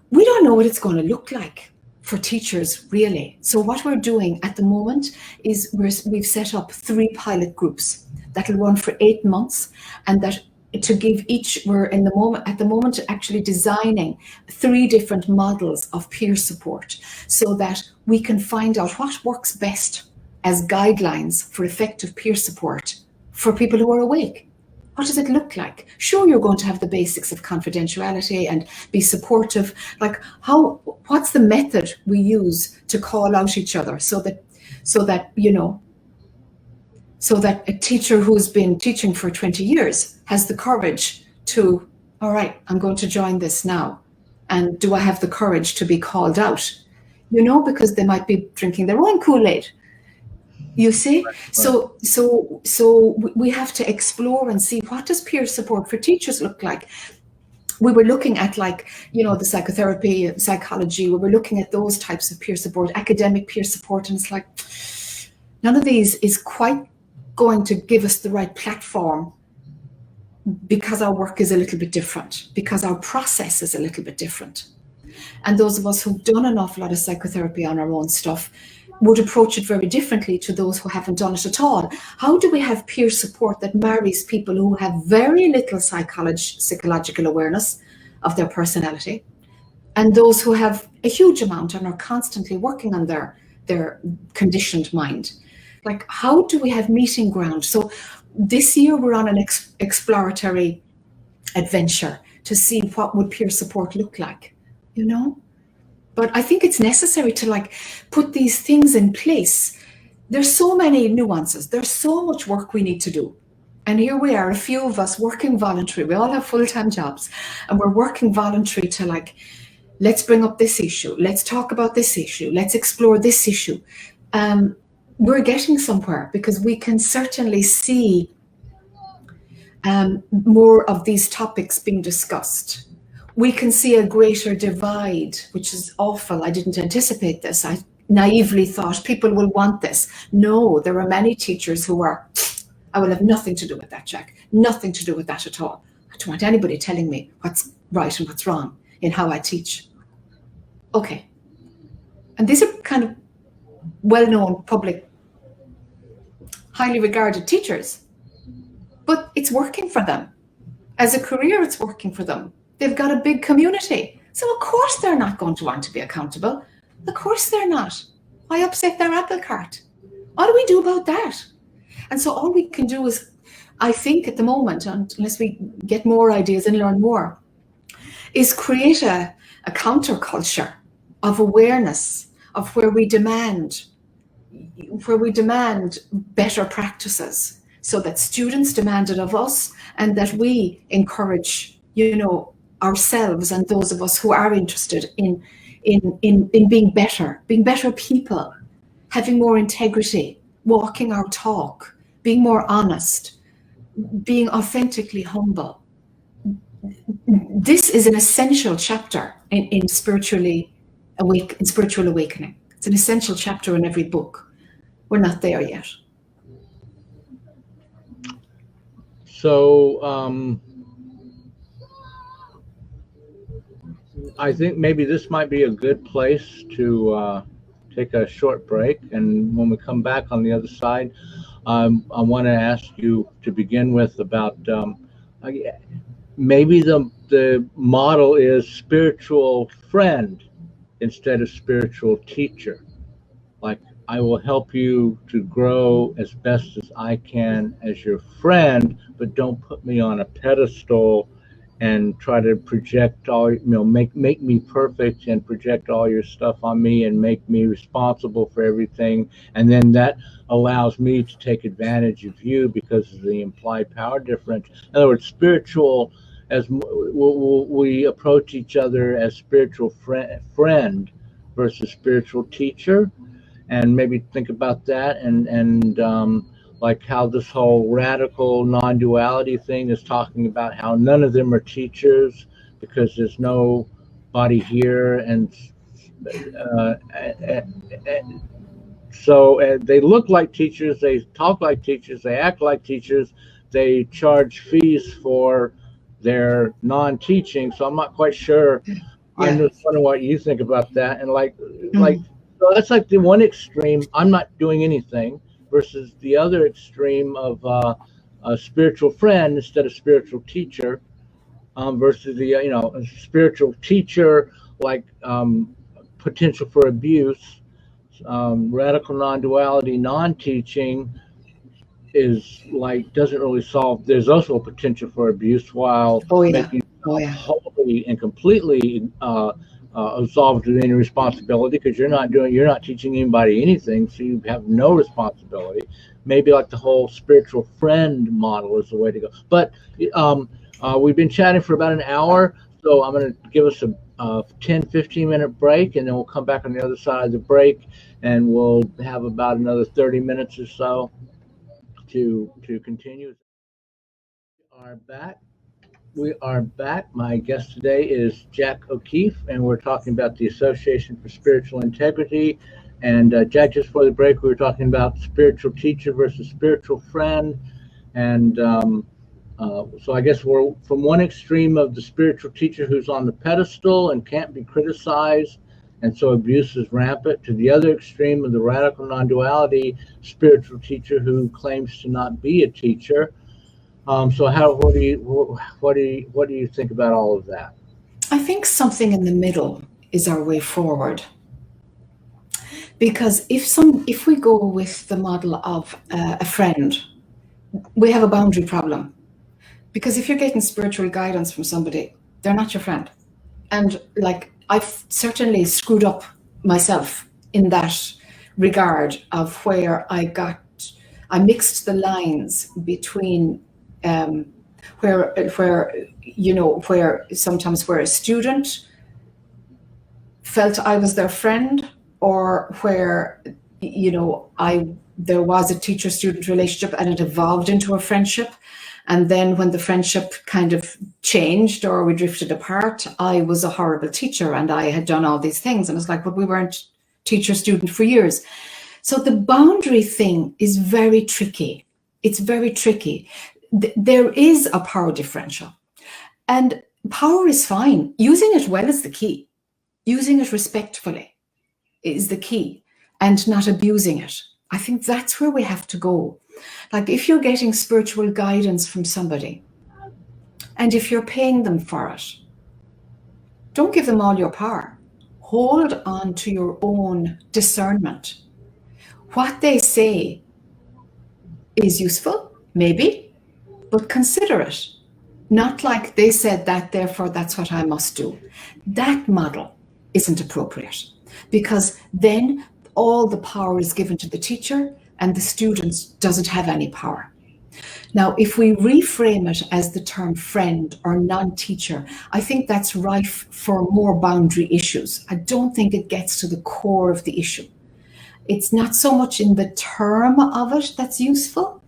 we don't know what it's going to look like for teachers, really. So what we're doing at the moment is we've set up 3 pilot groups that'll run for 8 months, and that to give each, we're at the moment actually designing 3 different models of peer support, so that we can find out what works best as guidelines for effective peer support for people who are awake. What does it look like? Sure, you're going to have the basics of confidentiality and be supportive. Like what's the method we use to call out each other so that a teacher who's been teaching for 20 years has the courage to, all right, I'm going to join this now. And do I have the courage to be called out? Because they might be drinking their own Kool-Aid. You see? Right. So we have to explore and see, what does peer support for teachers look like? We were looking at the psychotherapy, psychology, we were looking at those types of peer support, academic peer support, and it's like, none of these is quite going to give us the right platform, because our work is a little bit different, because our process is a little bit different. And those of us who've done an awful lot of psychotherapy on our own stuff would approach it very differently to those who haven't done it at all. How do we have peer support that marries people who have very little psychological awareness of their personality, and those who have a huge amount and are constantly working on their conditioned mind? Like, how do we have meeting ground? So this year we're on an exploratory adventure to see what would peer support look like, But I think it's necessary to put these things in place. There's so many nuances. There's so much work we need to do. And here we are, a few of us working voluntary. We all have full-time jobs, and we're working voluntary to let's bring up this issue. Let's talk about this issue. Let's explore this issue. We're getting somewhere, because we can certainly see more of these topics being discussed. We can see a greater divide, which is awful. I didn't anticipate this. I naively thought people will want this. No, there are many teachers who are, I will have nothing to do with that, Jac. Nothing to do with that at all. I don't want anybody telling me what's right and what's wrong in how I teach. Okay. And these are kind of well-known, public, highly regarded teachers. But it's working for them. As a career, it's working for them. They've got a big community. So of course they're not going to want to be accountable. Of course they're not. Why upset their apple cart? What do we do about that? And so all we can do is I think at the moment, unless we get more ideas and learn more, is create a counterculture of awareness of where we demand better practices, so that students demand it of us, and that we encourage, ourselves and those of us who are interested in being better people, having more integrity, walking our talk, being more honest, being authentically humble. This is an essential chapter in spiritual awakening. It's an essential chapter in every book. We're not there yet. So I think maybe this might be a good place to take a short break. And when we come back on the other side, I want to ask you to begin with about maybe the model is spiritual friend instead of spiritual teacher. Like, I will help you to grow as best as I can as your friend, but don't put me on a pedestal and try to project all, make me perfect and project all your stuff on me and make me responsible for everything. And then that allows me to take advantage of you because of the implied power difference. In other words, spiritual, as we approach each other as spiritual friend versus spiritual teacher. And maybe think about that, and like how this whole radical non-duality thing is talking about how none of them are teachers because there's nobody here, and so they look like teachers, they talk like teachers, they act like teachers, they charge fees for their non-teaching. So I'm not quite sure. Yeah. I'm just wondering what you think about that, and like. So that's like the one extreme, I'm not doing anything, versus the other extreme of a spiritual friend instead of spiritual teacher, versus the a spiritual teacher, like potential for abuse, radical non-duality, non-teaching is like doesn't really solve. There's also a potential for abuse while making wholly and completely absolved of any responsibility, because you're not teaching anybody anything, so you have no responsibility. Maybe like the whole spiritual friend model is the way to go. But we've been chatting for about an hour, so I'm going to give us a 10-15 minute break, and then we'll come back on the other side of the break, and we'll have about another 30 minutes or so to continue. We are back. My guest today is Jac O'Keeffe, and we're talking about the Association for Spiritual Integrity. And Jac, just before the break, we were talking about spiritual teacher versus spiritual friend. And so I guess we're from one extreme of the spiritual teacher who's on the pedestal and can't be criticized, and so abuse is rampant, to the other extreme of the radical non-duality spiritual teacher who claims to not be a teacher. So what do you think about all of that? I think something in the middle is our way forward. Because if we go with the model of a friend, we have a boundary problem. Because if you're getting spiritual guidance from somebody, they're not your friend. And like, I've certainly screwed up myself in that regard of where I mixed the lines between where sometimes where a student felt I was their friend, or where there was a teacher-student relationship and it evolved into a friendship, and then when the friendship kind of changed or we drifted apart, I was a horrible teacher and I had done all these things, and it's like, but we weren't teacher-student for years. So the boundary thing is very tricky. It's very tricky. There is a power differential, and power is fine. Using it well is the key. Using it respectfully is the key, and not abusing it. I think that's where we have to go. Like, if you're getting spiritual guidance from somebody, and if you're paying them for it, don't give them all your power. Hold on to your own discernment. What they say is useful, maybe, but consider it. Not like they said that, therefore that's what I must do. That model isn't appropriate, because then all the power is given to the teacher and the students doesn't have any power. Now, if we reframe it as the term friend or non-teacher, I think that's rife for more boundary issues. I don't think it gets to the core of the issue. It's not so much in the term of it that's useful.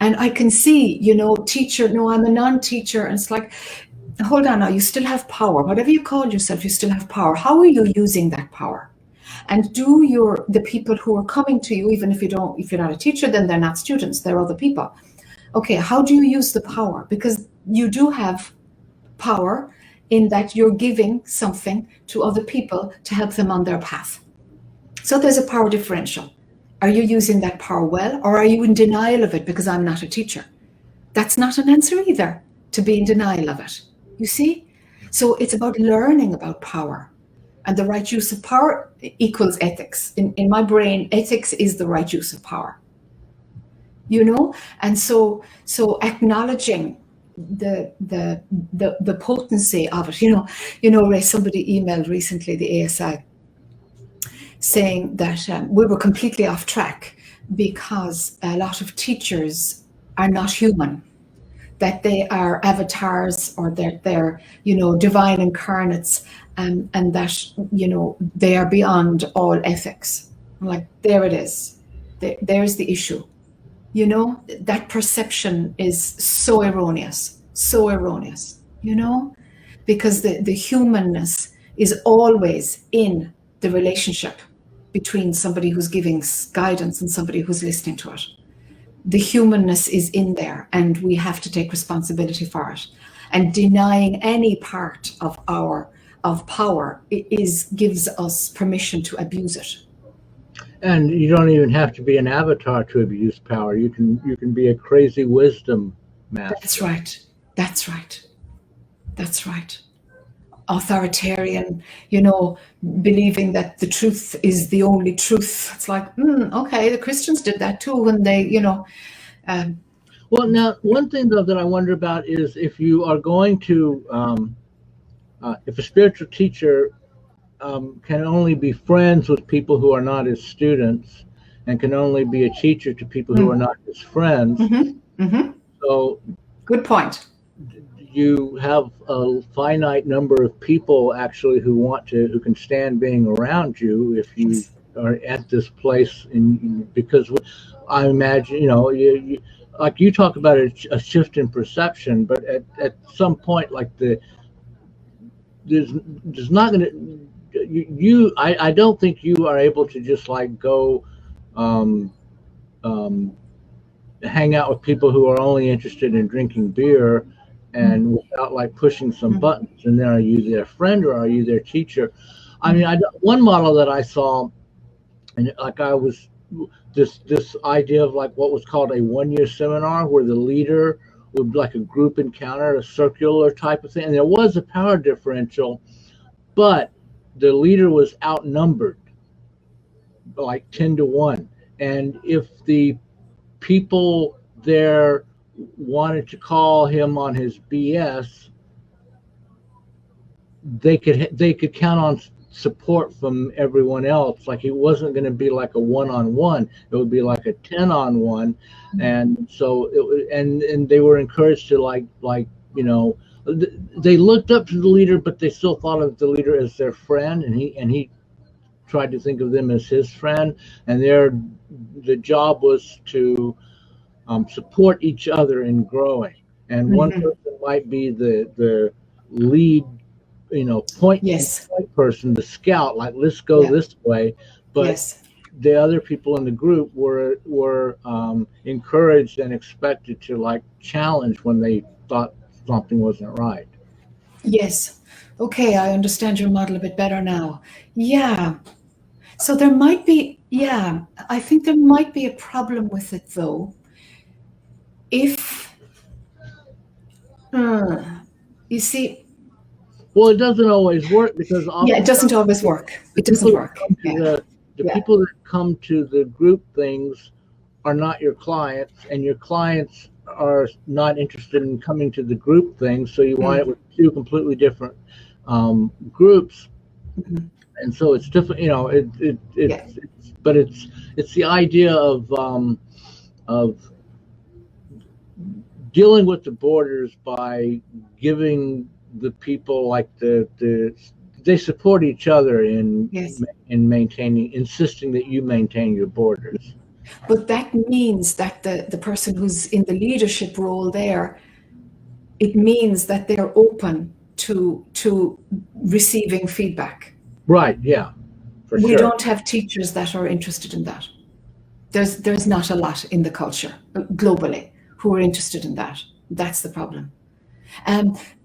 And I can see, teacher, no, I'm a non-teacher. And it's like, hold on now, you still have power. Whatever you call yourself, you still have power. How are you using that power? And the people who are coming to you, even if you're not a teacher, then they're not students, they're other people. Okay, how do you use the power? Because you do have power in that you're giving something to other people to help them on their path. So there's a power differential. Are you using that power well, or are you in denial of it because I'm not a teacher? That's not an answer either, to be in denial of it. You see? So it's about learning about power. And the right use of power equals ethics. In my brain, ethics is the right use of power. And so acknowledging the potency of it. Ray, somebody emailed recently the ASI saying that we were completely off track because a lot of teachers are not human, that they are avatars, or they're divine incarnates, and that they are beyond all ethics. I'm like, there it is. There's the issue. That perception is so erroneous, because the humanness is always in the relationship between somebody who's giving guidance and somebody who's listening to it. The humanness is in there, and we have to take responsibility for it. And denying any part of power gives us permission to abuse it. And you don't even have to be an avatar to abuse power. You can be a crazy wisdom master. That's right. Authoritarian, believing that the truth is the only truth. It's like, okay, the Christians did that too when they, Well, now, one thing though that I wonder about is if you are going to, if a spiritual teacher can only be friends with people who are not his students, and can only be a teacher to people who are not his friends. So, good point. You have a finite number of people actually who can stand being around you if you are at this place. Because I imagine, like you talk about a shift in perception, but at some point, like there's not going to, I don't think you are able to just like go hang out with people who are only interested in drinking beer and without like pushing some buttons. And then are you their friend or are you their teacher? I mean, one model that I saw, and like I was this idea of like what was called a 1-year seminar, where the leader would like a group encounter, a circular type of thing, and there was a power differential, but the leader was outnumbered like 10-1, and if the people there wanted to call him on his BS, they could count on support from everyone else. Like it wasn't going to be like a 1-on-1; it would be like a 10-on-1, and so and they were encouraged to like they looked up to the leader, but they still thought of the leader as their friend, and he tried to think of them as his friend, and the job was to support each other in growing. And one person might be the lead, point person, the scout, like let's go this way. But the other people in the group were encouraged and expected to like challenge when they thought something wasn't right. Yes. Okay, I understand your model a bit better now. Yeah. So there might be, I think there might be a problem with it though. If, you see. Well, it doesn't always work because it doesn't always work. It doesn't work. The people that come to the group things are not your clients, and your clients are not interested in coming to the group thing, so you wind up with two completely different groups. Mhm. And so it's different, you know. Yeah. But it's the idea of dealing with the borders by giving the people like they support each other Yes. in maintaining, insisting that you maintain your borders. But that means that the person who's in the leadership role there, it means that they're open to receiving feedback. Right? Yeah, for We sure. don't have teachers that are interested in that. There's not a lot in the culture globally who are interested in that. That's the problem.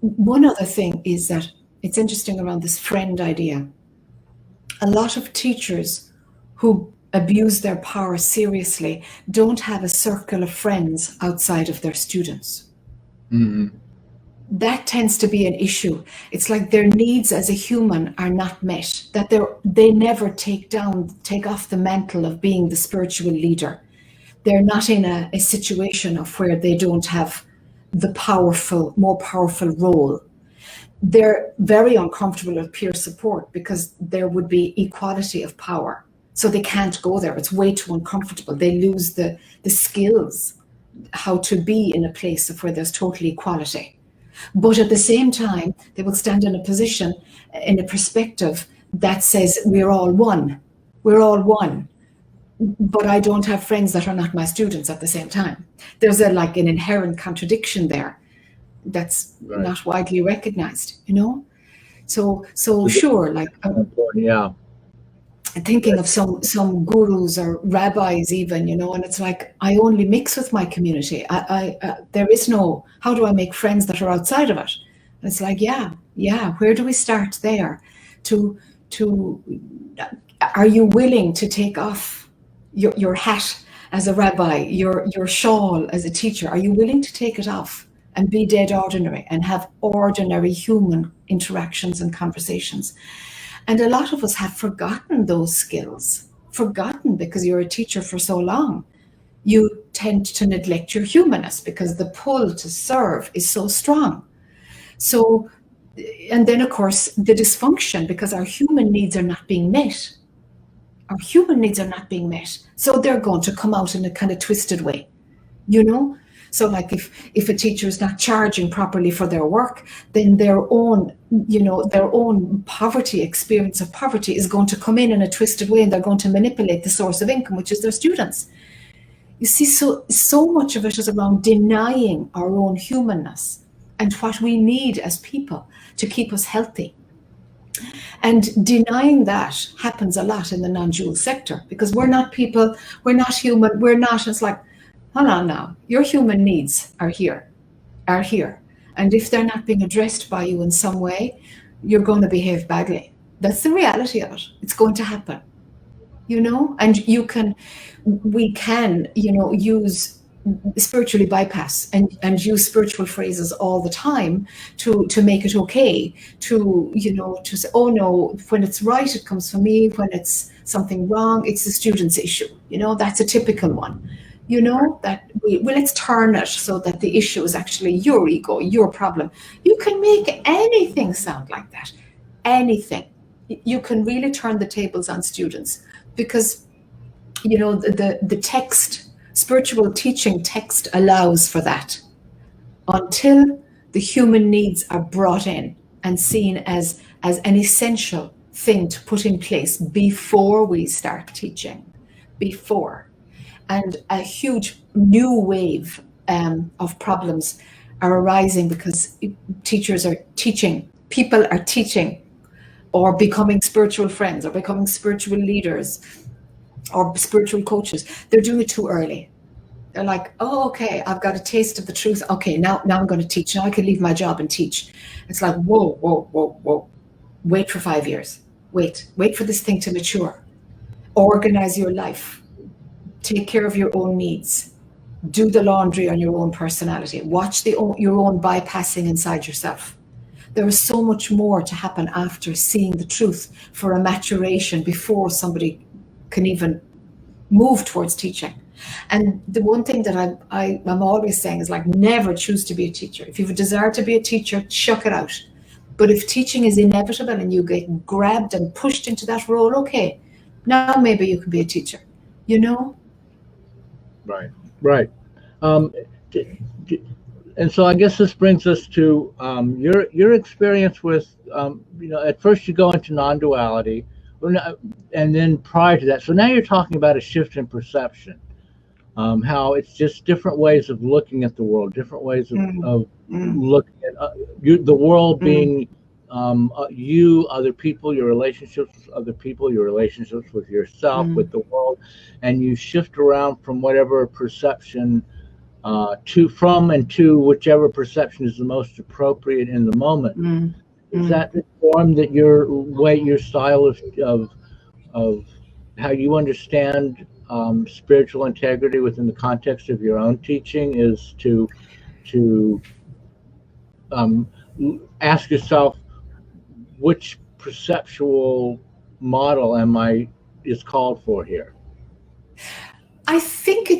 One other thing is that it's interesting around this friend idea. A lot of teachers who abuse their power seriously don't have a circle of friends outside of their students. Hmm. That tends to be an issue. It's like their needs as a human are not met, that they never take off the mantle of being the spiritual leader. They're not in a situation of where they don't have the more powerful role. They're very uncomfortable with peer support because there would be equality of power. So they can't go there. It's way too uncomfortable. They lose the skills how to be in a place of where there's total equality. But at the same time, they will stand in a position, in a perspective that says, we're all one. We're all one. But I don't have friends that are not my students at the same time. There's an inherent contradiction there that's Right. not widely recognized, you know? So sure, Yeah. thinking of some gurus or rabbis even, you know, and it's like, I only mix with my community. There is no, how do I make friends that are outside of it? And it's like, yeah, where do we start there? Are you willing to take off your hat as a rabbi, your shawl as a teacher? Are you willing to take it off and be dead ordinary and have ordinary human interactions and conversations? And a lot of us have forgotten those skills, forgotten because you're a teacher for so long. You tend to neglect your humanness because the pull to serve is so strong. So, and then of course, the dysfunction because our human needs are not being met. Our human needs are not being met. So they're going to come out in a kind of twisted way, you know? So like if a teacher is not charging properly for their work, then their own experience of poverty is going to come in a twisted way, and they're going to manipulate the source of income, which is their students. You see, so much of it is around denying our own humanness and what we need as people to keep us healthy. And denying that happens a lot in the non-dual sector because we're not people, we're not human, it's like, hold on now, your human needs are here. And if they're not being addressed by you in some way, you're going to behave badly. That's the reality of it. It's going to happen, you know? And we can, you know, use spiritually bypass and use spiritual phrases all the time to make it okay, to say, oh no, when it's right, it comes from me. When it's something wrong, it's the student's issue. You know, that's a typical one. You know, that let's turn it so that the issue is actually your ego, your problem. You can make anything sound like that. Anything. You can really turn the tables on students because, you know, the text, spiritual teaching text allows for that until the human needs are brought in and seen as an essential thing to put in place before we start teaching, And a huge new wave of problems are arising because teachers are teaching, people are teaching or becoming spiritual friends or becoming spiritual leaders or spiritual coaches. They're doing it too early. They're like, oh, okay, I've got a taste of the truth. Okay, now I'm going to teach. Now I can leave my job and teach. It's like, whoa. Wait for 5 years. Wait for this thing to mature. Organize your life. Take care of your own needs. Do the laundry on your own personality. Watch your own bypassing inside yourself. There is so much more to happen after seeing the truth for a maturation before somebody can even move towards teaching. And the one thing that I'm always saying is like, never choose to be a teacher. If you have a desire to be a teacher, chuck it out. But if teaching is inevitable and you get grabbed and pushed into that role, okay, now maybe you can be a teacher, you know? Right, right. Um, d- d- and so I guess this brings us to your experience with, at first you go into non-duality, and then prior to that. So now you're talking about a shift in perception, how it's just different ways of looking at the world, different ways of looking at the world being you, other people, your relationships with other people, your relationships with yourself, with the world, and you shift around from whatever perception from and to whichever perception is the most appropriate in the moment. Is that the form that your style of how you understand spiritual integrity within the context of your own teaching is to um, ask yourself which perceptual model is called for here? I think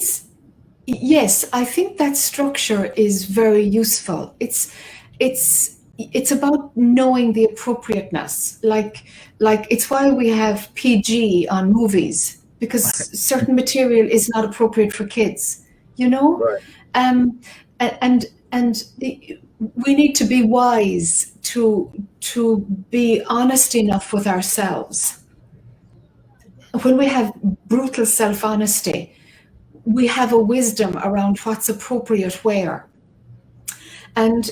yes, I think that structure is very useful. It's about knowing the appropriateness. Like it's why we have PG on movies, because certain material is not appropriate for kids, you know? Right. And we need to be wise to be honest enough with ourselves. When we have brutal self-honesty, we have a wisdom around what's appropriate where. And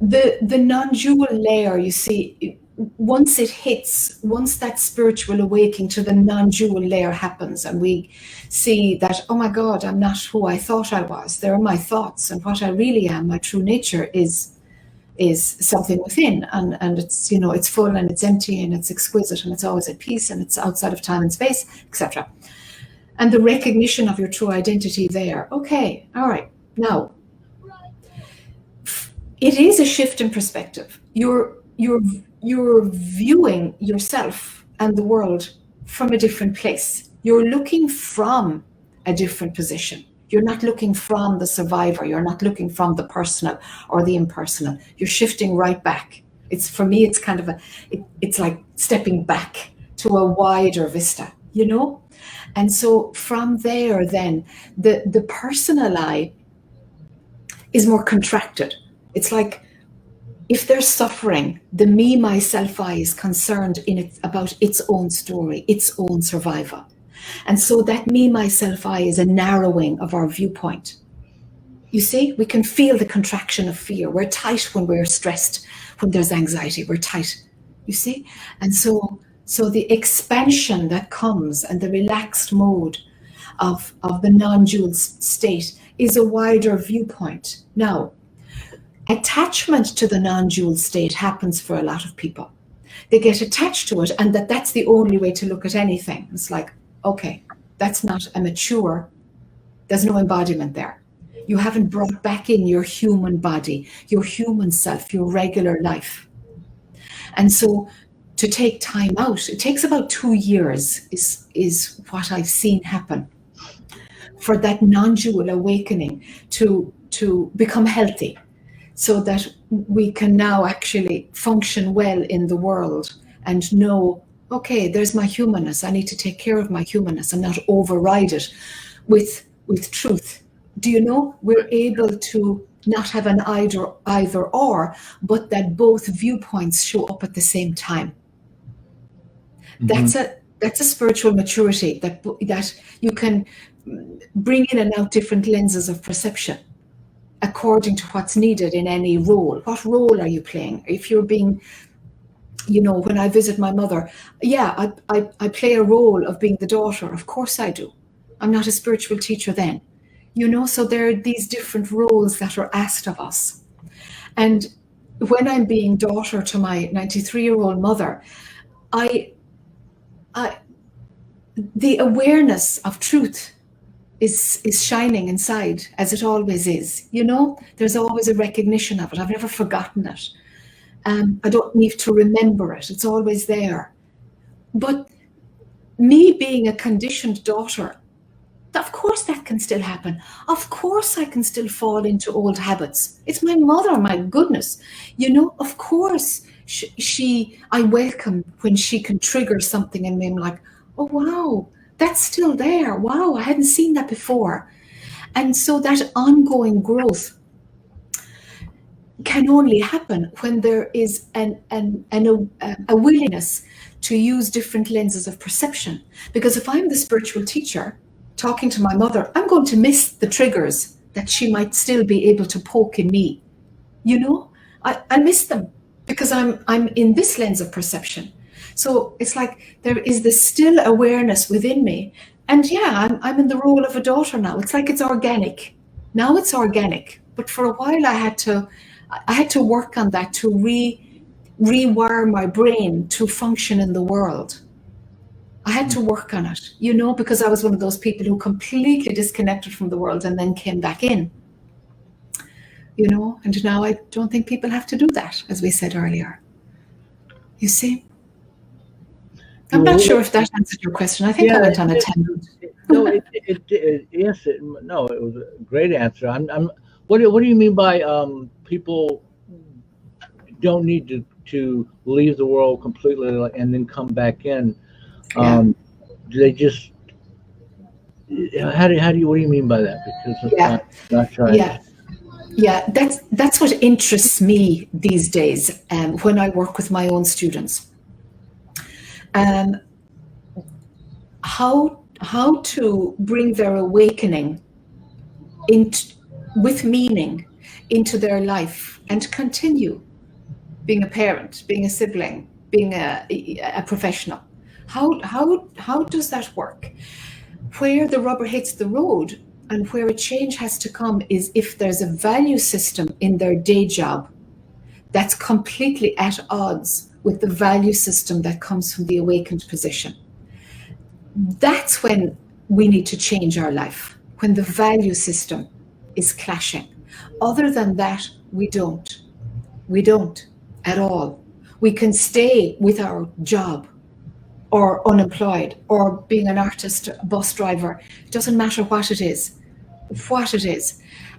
the non-dual layer, you see, once that spiritual awakening to the non-dual layer happens, and we see that, oh my God, I'm not who I thought I was. There are my thoughts, and what I really am, my true nature is something within, and it's, it's full and it's empty and it's exquisite and it's always at peace and it's outside of time and space, etc. And the recognition of your true identity there. Okay, all right, now it is a shift in perspective. You're viewing yourself and the world from a different place. You're looking from a different position. You're not looking from the survivor. You're not looking from the personal or the impersonal. You're shifting right back. For me, it's kind of it's like stepping back to a wider vista, And so from there, then the personal I is more contracted. It's like, if there's suffering, the me, myself, I is concerned about its own story, its own survival. And so that me, myself, I is a narrowing of our viewpoint. You see, we can feel the contraction of fear. We're tight when we're stressed, when there's anxiety, we're tight, you see? And so the expansion that comes and the relaxed mode of the non-dual state is a wider viewpoint. Now, attachment to the non-dual state happens for a lot of people. They get attached to it, and that's the only way to look at anything. It's like, okay, that's not a mature, there's no embodiment there. You haven't brought back in your human body, your human self, your regular life. And so to take time out, it takes about 2 years is what I've seen happen for that non-dual awakening to become healthy, so that we can now actually function well in the world and know, okay, there's my humanness. I need to take care of my humanness and not override it with truth. Do you know? We're able to not have an either or, but that both viewpoints show up at the same time. Mm-hmm. That's a spiritual maturity that you can bring in and out different lenses of perception according to what's needed in any role. What role are you playing? If you're being, when I visit my mother, I play a role of being the daughter. Of course I do. I'm not a spiritual teacher then. So there are these different roles that are asked of us. And when I'm being daughter to my 93-year-old mother, the awareness of truth is shining inside, as it always is. There's always a recognition of it. I've never forgotten it. I don't need to remember it. It's always there. But me being a conditioned daughter, Of course that can still happen. Of course I can still fall into old habits. It's my mother, my goodness. Of course I welcome when she can trigger something in me. I'm like, oh wow, that's still there. Wow, I hadn't seen that before. And so that ongoing growth can only happen when there is a willingness to use different lenses of perception. Because if I'm the spiritual teacher talking to my mother, I'm going to miss the triggers that she might still be able to poke in me. I miss them because I'm in this lens of perception. So it's like there is this still awareness within me. And yeah, I'm in the role of a daughter now. It's like it's organic. Now it's organic. But for a while I had to work on that to rewire my brain to function in the world. I had to work on it, because I was one of those people who completely disconnected from the world and then came back in. And now I don't think people have to do that, as we said earlier. You see? I'm not sure if that answered your question. I think I went on a tangent. No, yes, it was a great answer. What do you mean by people don't need to leave the world completely and then come back in? Do they just? What do you mean by that? Because it's not trying. Yeah, that's what interests me these days when I work with my own students. How to bring their awakening with meaning into their life and continue being a parent, being a sibling, being a professional. How does that work? Where the rubber hits the road and where a change has to come is if there's a value system in their day job that's completely at odds with the value system that comes from the awakened position. That's when we need to change our life, when the value system is clashing. Other than that, we don't at all. We can stay with our job or unemployed or being an artist, a bus driver. It doesn't matter what it is.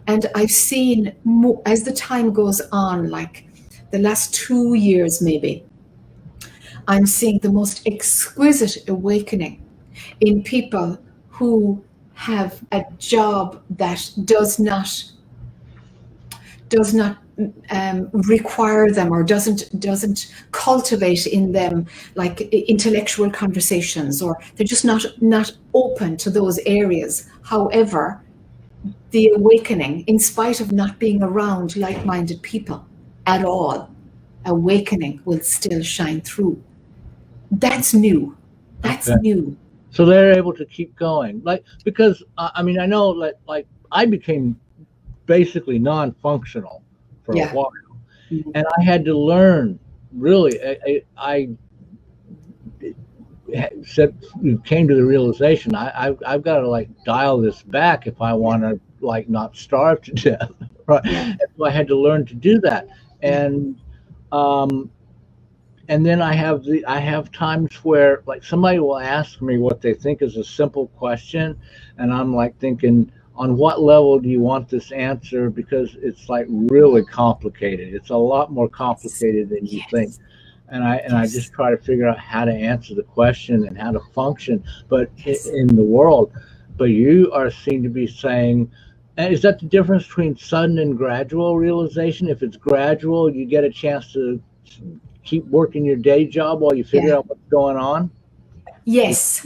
And I've seen, as the time goes on, like the last 2 years maybe, I'm seeing the most exquisite awakening in people who have a job that does not require them or doesn't cultivate in them like intellectual conversations, or they're just not open to those areas. However, the awakening, in spite of not being around like-minded people at all, awakening will still shine through. That's new. That's new. So they're able to keep going, because I know like I became basically non-functional for a while, and I had to learn. Really, I came to the realization I've got to dial this back if I want to not starve to death, right? And so I had to learn to do that, and then I have times where somebody will ask me what they think is a simple question, and I'm thinking, on what level do you want this answer? Because it's really complicated. It's a lot more complicated than you think. And I just try to figure out how to answer the question and how to function, but in the world. But you seem to be saying, is that the difference between sudden and gradual realization? If it's gradual, you get a chance to keep working your day job while you figure out what's going on? Yes.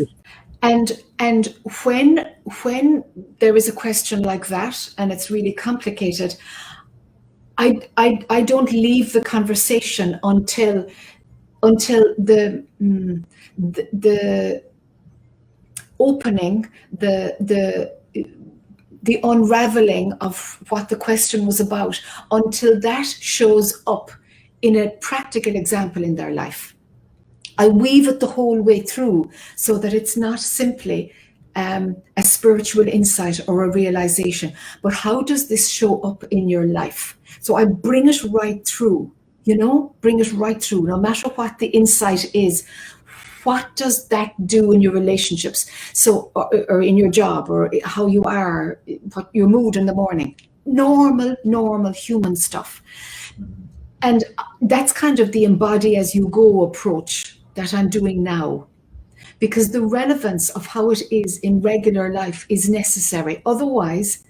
And when there is a question like that and it's really complicated, I don't leave the conversation until the opening, the unraveling of what the question was about, until that shows up in a practical example in their life. I weave it the whole way through so that it's not simply a spiritual insight or a realization, but how does this show up in your life? So I bring it right through, bring it right through, no matter what the insight is. what does that do in your relationships? So, or in your job, or how you are, what your mood in the morning. Normal human stuff. And that's kind of the embody as you go approach that I'm doing now, because the relevance of how it is in regular life is necessary. Otherwise,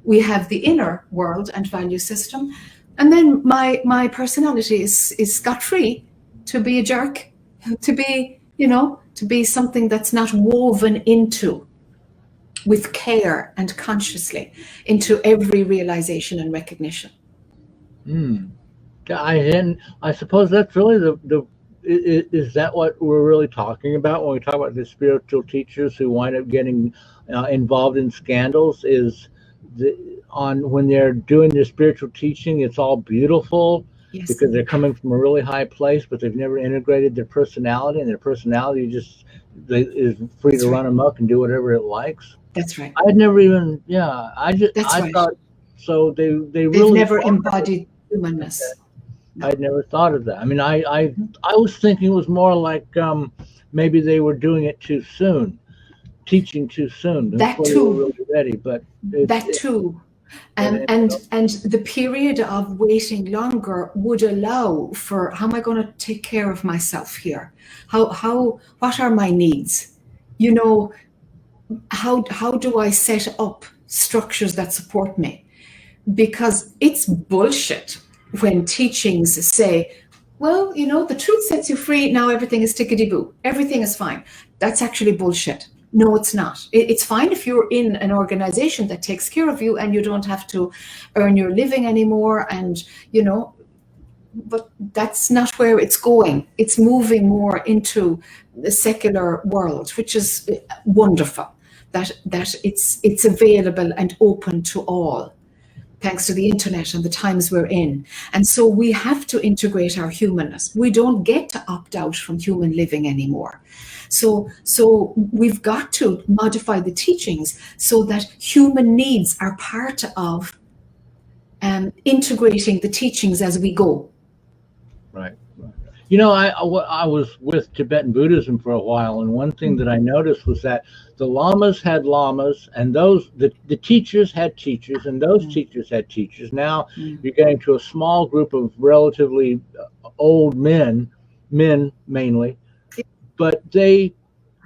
we have the inner world and value system, and then my personality is scot-free to be a jerk, to be, to be something that's not woven into with care and consciously into every realization and recognition. I suppose that's really is that what we're really talking about when we talk about the spiritual teachers who wind up getting involved in scandals? Is when they're doing their spiritual teaching, it's all beautiful, Yes. because they're coming from a really high place, but they've never integrated their personality, and their personality is free to run amok and do whatever it likes. That's right. I'd never even, That's right. thought, so They've really never embodied humanness. No. I'd never thought of that. I mean, I was thinking it was more like maybe they were doing it too soon, teaching too soon. That too. Really ready, but that too. And the period of waiting longer would allow for, how am I going to take care of myself here? What are my needs? How do I set up structures that support me? Because it's bullshit when teachings say, well, the truth sets you free, now everything is tickety-boo, everything is fine. That's actually bullshit. No, it's not. It's fine if you're in an organization that takes care of you and you don't have to earn your living anymore, and but that's not where it's going. It's moving more into the secular world, which is wonderful, that it's available and open to all, thanks to the internet and the times we're in. And so we have to integrate our humanness. We don't get to opt out from human living anymore. So we've got to modify the teachings so that human needs are part of integrating the teachings as we go. Right. I was with Tibetan Buddhism for a while, and one thing that I noticed was that the lamas had lamas, and the teachers had teachers, and those teachers had teachers. Now you're getting to a small group of relatively old men mainly, but they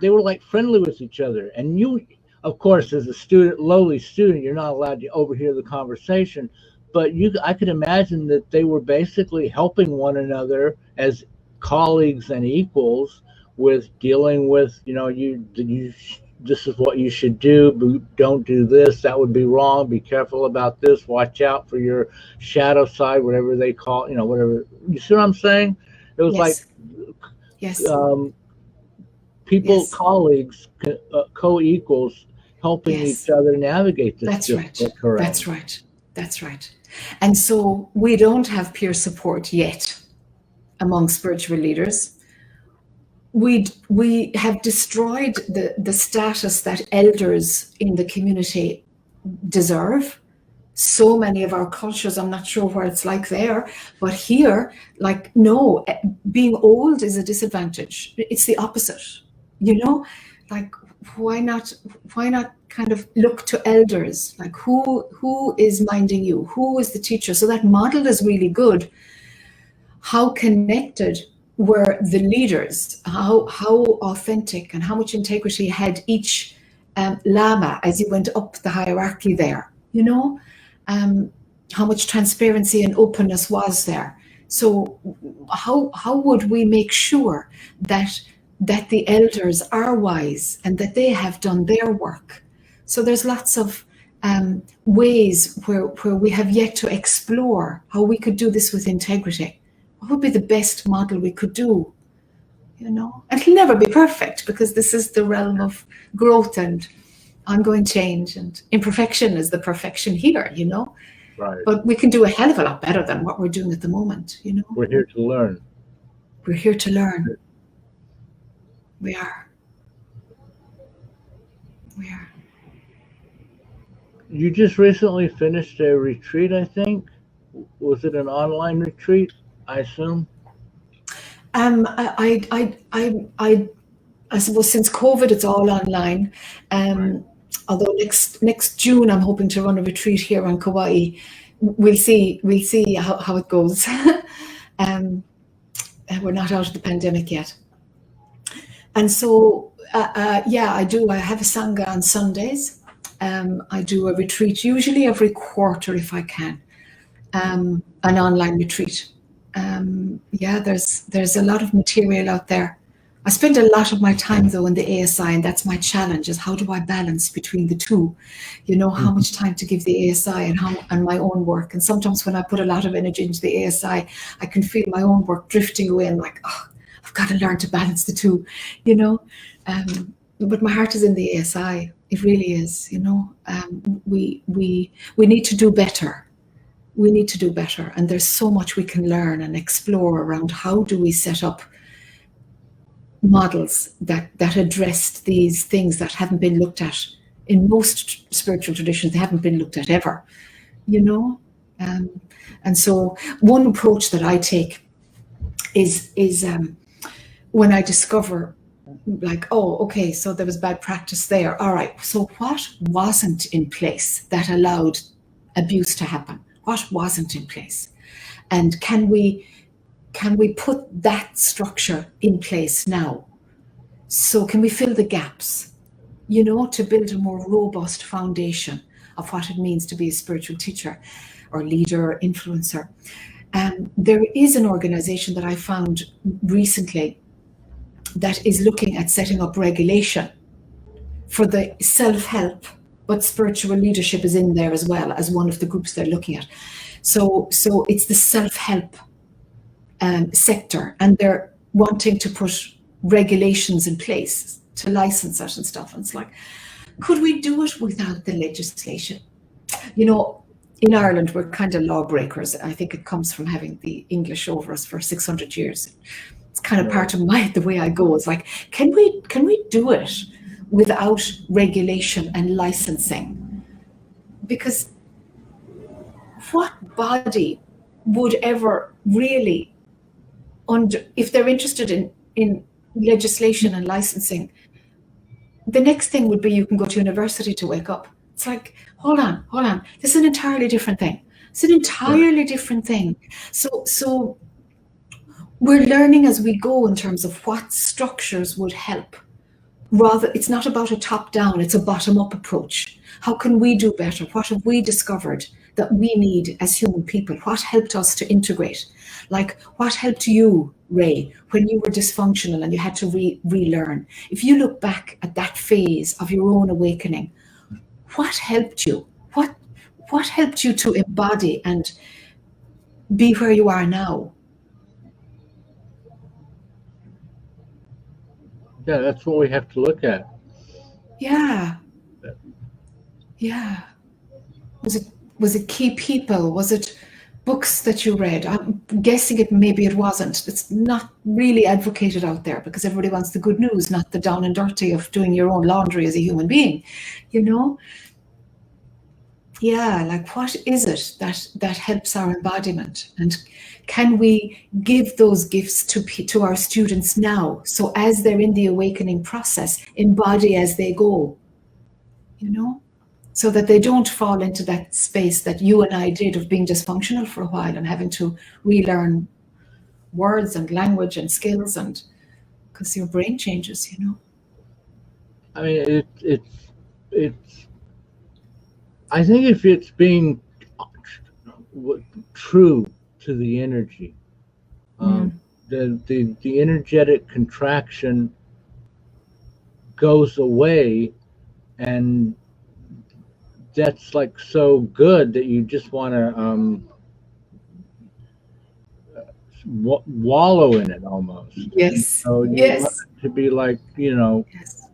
were like friendly with each other. And you, of course, as a lowly student, you're not allowed to overhear the conversation. But I could imagine that they were basically helping one another as colleagues and equals with dealing with, this is what you should do. Don't do this. That would be wrong. Be careful about this. Watch out for your shadow side, whatever they call, whatever. You see what I'm saying? It was people, Yes. colleagues, co-equals, helping each other navigate this. That's right. And so we don't have peer support yet among spiritual leaders. We have destroyed the status that elders in the community deserve. So many of our cultures, I'm not sure where it's like there, but here, no, being old is a disadvantage. It's the opposite, why not kind of look to elders, who is minding you, who is the teacher? So that model is really good. How connected were the leaders? How authentic and how much integrity had each lama as you went up the hierarchy there? How much transparency and openness was there? So how would we make sure that the elders are wise and that they have done their work? So there's lots of ways where we have yet to explore how we could do this with integrity. What would be the best model we could do? And it'll never be perfect, because this is the realm of growth and ongoing change, and imperfection is the perfection here, Right. But we can do a hell of a lot better than what we're doing at the moment, We're here to learn. We're here to learn. We are. You just recently finished a retreat, I think. Was it an online retreat, I assume? I I suppose since COVID, it's all online. Although next June, I'm hoping to run a retreat here on Kauai. We'll see how it goes. We're not out of the pandemic yet. And so, yeah, I do. I have a Sangha on Sundays. I do a retreat, usually every quarter if I can, an online retreat. Yeah, there's a lot of material out there. I spend a lot of my time though in the ASI, and that's my challenge: is how do I balance between the two? You know, how much time to give the ASI and my own work. And sometimes when I put a lot of energy into the ASI, I can feel my own work drifting away, and like, oh, I've got to learn to balance the two, you know. But my heart is in the ASI. It really is, you know. We need to do better. We need to do better, and there's so much we can learn and explore around how do we set up models that addressed these things that haven't been looked at in most spiritual traditions. They haven't been looked at ever, you know. And so one approach that I take is when I discover, like, oh, okay, so there was bad practice there. All right, so what wasn't in place that allowed abuse to happen? What wasn't in place? And can we put that structure in place now? So can we fill the gaps, you know, to build a more robust foundation of what it means to be a spiritual teacher or leader or influencer? There is an organization that I found recently that is looking at setting up regulation for the self-help, but spiritual leadership is in there as well as one of the groups they're looking at. So it's the self-help sector, and they're wanting to put regulations in place to license it and stuff. And it's like, could we do it without the legislation? You know, in Ireland, we're kind of lawbreakers. I think it comes from having the English over us for 600 years. It's kind of part of the way I go. It's like, can we do it without regulation and licensing? Because what body would ever really, if they're interested in legislation and licensing, the next thing would be you can go to university to wake up. It's like, hold on. This is an entirely different thing. It's an entirely different thing. So we're learning as we go in terms of what structures would help. Rather, it's not about a top-down, it's a bottom-up approach. How can we do better? What have we discovered that we need as human people? What helped us to integrate? Like, what helped you, Ray, when you were dysfunctional and you had to relearn? If you look back at that phase of your own awakening, what helped you? What helped you to embody and be where you are now? Yeah, that's what we have to look at. Yeah. Was it key people? Was it books that you read? I'm guessing maybe it wasn't. It's not really advocated out there because everybody wants the good news, not the down and dirty of doing your own laundry as a human being, you know? Yeah, like, what is it that helps our embodiment? And can we give those gifts to our students now? So as they're in the awakening process, embody as they go, you know? So that they don't fall into that space that you and I did of being dysfunctional for a while and having to relearn words and language and skills, and because your brain changes, you know. I mean, it's. I think if it's being true to the energy, the energetic contraction goes away, and that's like so good that you just want to wallow in it almost. Yes. So you yes. want it to be like, you know, yes.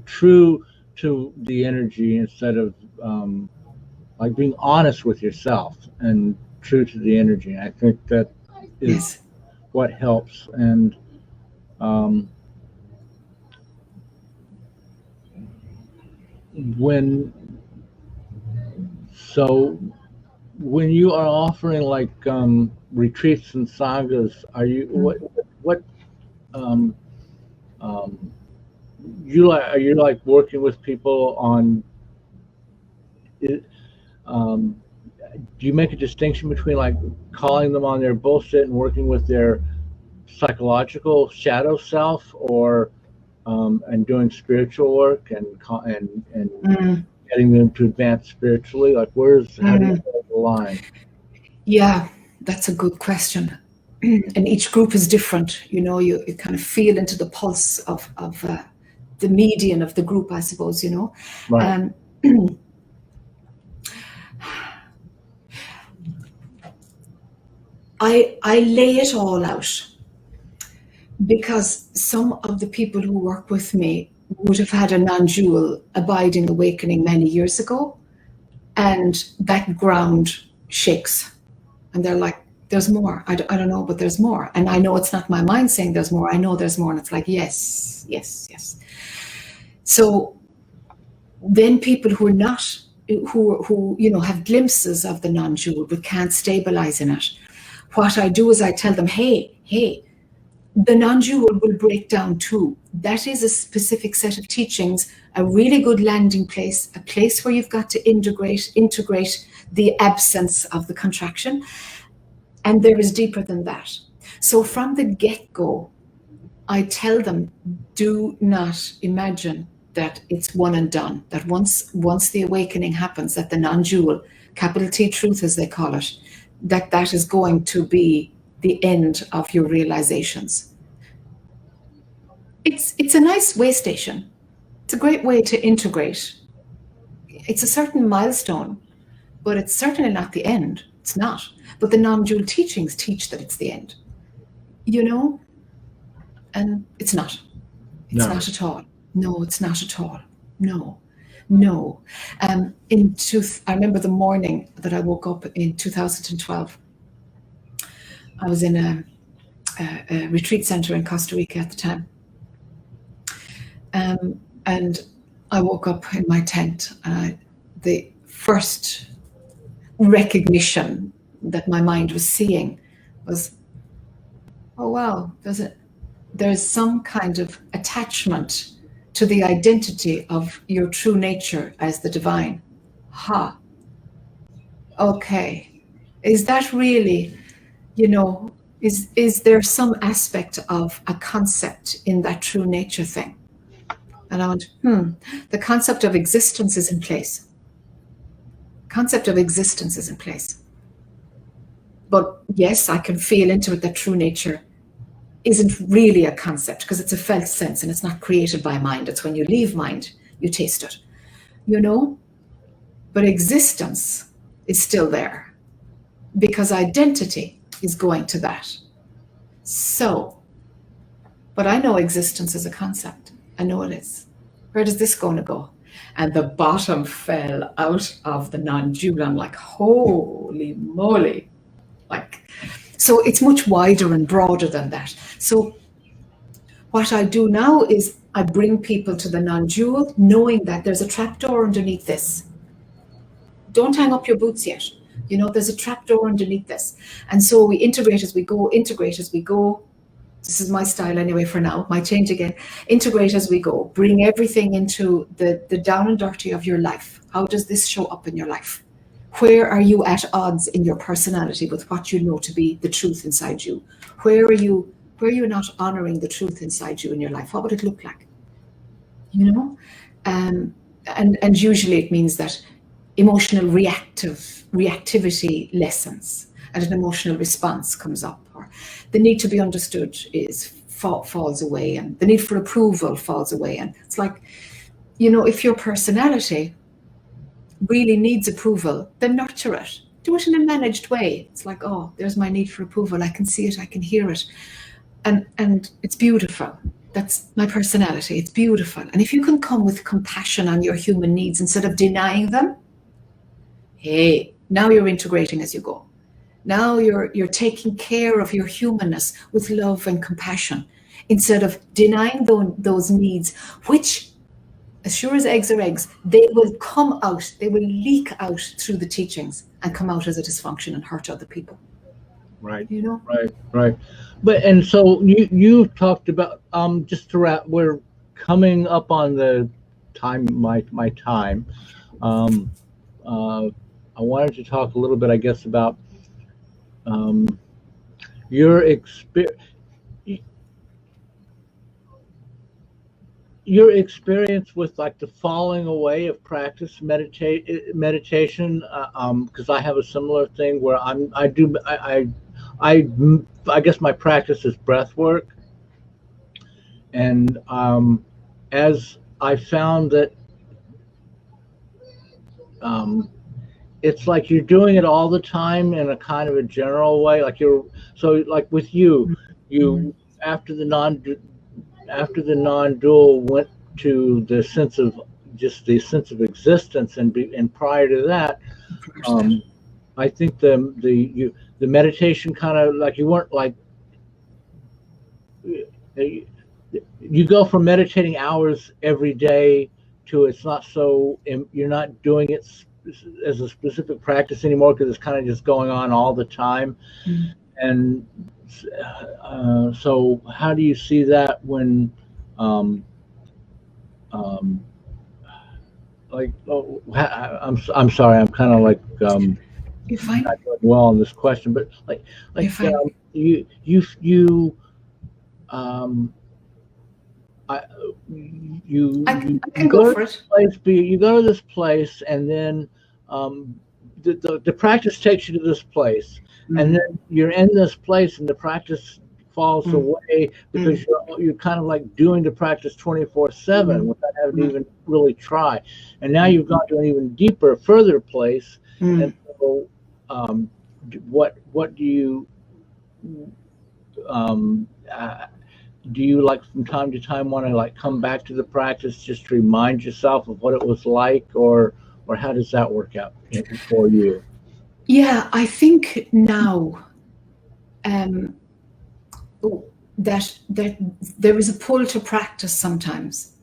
true to the energy, instead of like being honest with yourself and true to the energy. I think that is yes. what helps. And when you are offering like retreats and sagas, are you what Um, are you like working with people on it? Do you make a distinction between like calling them on their bullshit and working with their psychological shadow self, or and doing spiritual work and Mm, getting them to advance spiritually? Like, how do you mm. draw the line? Yeah, that's a good question. And each group is different. You kind of feel into the pulse of the median of the group, I suppose, Right. Um, I lay it all out because some of the people who work with me would have had a non-dual abiding awakening many years ago, and that ground shakes. And they're like, there's more. I don't know, but there's more. And I know it's not my mind saying there's more. I know there's more. And it's like, yes, yes, yes. So then people who are not, who have glimpses of the non-dual but can't stabilize in it, what I do is I tell them, hey, the non-dual will break down too. That is a specific set of teachings, a really good landing place, a place where you've got to integrate the absence of the contraction. And there is deeper than that. So from the get-go, I tell them, do not imagine that it's one and done, that once the awakening happens, that the non-dual, capital T truth as they call it, that is going to be the end of your realizations. It's a nice way station. It's a great way to integrate. It's a certain milestone, but it's certainly not the end. It's not. But the non-dual teachings teach that it's the end. And it's not. It's No. not at all. No, it's not at all. No. I remember the morning that I woke up in 2012. I was in a retreat center in Costa Rica at the time. And I woke up in my tent. The first recognition that my mind was seeing was, oh wow, there's some kind of attachment to the identity of your true nature as the divine. Okay. Is that really, is there some aspect of a concept in that true nature thing? And I went, the concept of existence is in place. But yes, I can feel into it that true nature isn't really a concept because it's a felt sense and it's not created by mind. It's when you leave mind, you taste it, But existence is still there because identity is going to that. So, but I know existence is a concept. I know it is. Where does this going to go? And the bottom fell out of the non-dual. I'm like, holy moly. So it's much wider and broader than that. So what I do now is I bring people to the non-dual, knowing that there's a trapdoor underneath this. Don't hang up your boots yet. There's a trapdoor underneath this. And so we integrate as we go. This is my style anyway for now, might change again. Integrate as we go. Bring everything into the down and dirty of your life. How does this show up in your life? Where are you at odds in your personality with what you know to be the truth inside you? Where are you not honoring the truth inside you in your life? What would it look like? And usually it means that emotional reactivity lessens and an emotional response comes up, or the need to be understood falls away, and the need for approval falls away. And it's like, if your personality really needs approval, then nurture it. Do it in a managed way. It's like, oh, there's my need for approval. I can see it. I can hear it. And it's beautiful. That's my personality. It's beautiful. And if you can come with compassion on your human needs instead of denying them, hey, now you're integrating as you go. Now you're taking care of your humanness with love and compassion instead of denying those needs, which, as sure as eggs are eggs, they will come out, they will leak out through the teachings and come out as a dysfunction and hurt other people. Right. you know. Right. But and so you talked about just to wrap. We're coming up on the time my time. Um, uh, I wanted to talk a little bit, I guess, about um, your experience. Your experience with like the falling away of practice meditation, because I have a similar thing where I I guess my practice is breath work, and as I found that um, it's like you're doing it all the time in a kind of a general way, like you're so like with Mhm. you after the non-dual went to the sense of just the sense of existence, and prior to that, Approach that. um, I think the meditation kind of like you weren't like you, you go from meditating hours every day to it's not so you're not doing it as a specific practice anymore because it's kind of just going on all the time. Mm. And so how do you see that when um, um, like I'm sorry, I'm kind of like You're fine. not doing well on this question, but You're like fine. you um I you I you can go go to for this it. place, you go to this place, and then um the practice takes you to this place, and Mm. then you're in this place, and the practice falls Mm. away because Mm. you're kind of like doing the practice 24/7 Mm. without having to Mm. even really try, and now Mm. you've gone to an even deeper, further place, and Mm. so what do you um, uh, do you like from time to time want to like come back to the practice just to remind yourself of what it was like, or how does that work out for you? Yeah, I think now um, that there is a pull to practice sometimes,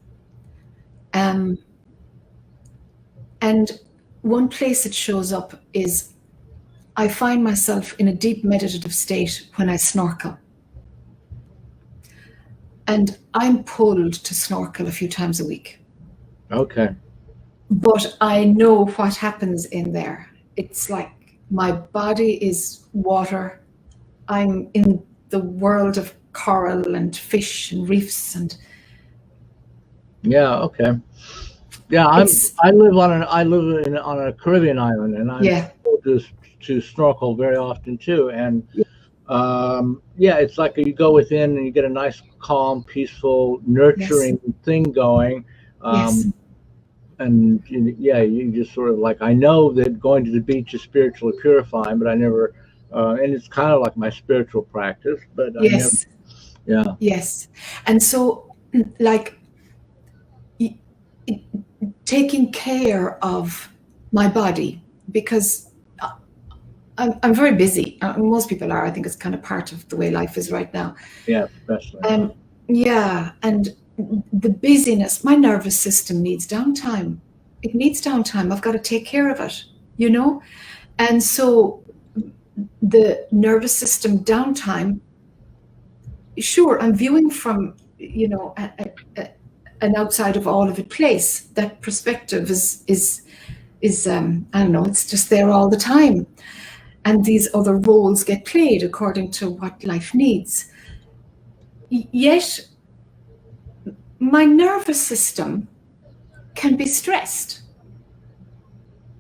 um, and one place it shows up is I find myself in a deep meditative state when I snorkel, and I'm pulled to snorkel a few times a week. Okay. But I know what happens in there. It's like my body is water. I'm in the world of coral and fish and reefs, and Yeah. Okay. Yeah. it's I live on a Caribbean island, and I'm yeah, told to snorkel very often too. And yeah, it's like you go within and you get a nice, calm, peaceful, yes, nurturing thing going. yes, Um, and yeah, you just sort of like I know that going to the beach is spiritually purifying, but I never, and it's kind of like my spiritual practice, but I never, yes, yeah, yes. And so, like, taking care of my body because I'm very busy. Most people are. I think it's kind of part of the way life is right now. yeah, especially, yeah, Um, yeah, and the busyness, my nervous system needs downtime. It needs downtime. I've got to take care of it, you know? And so the nervous system downtime, sure, I'm viewing from, an outside of all of it place. That perspective is I don't know, it's just there all the time. And these other roles get played according to what life needs. Yet my nervous system can be stressed.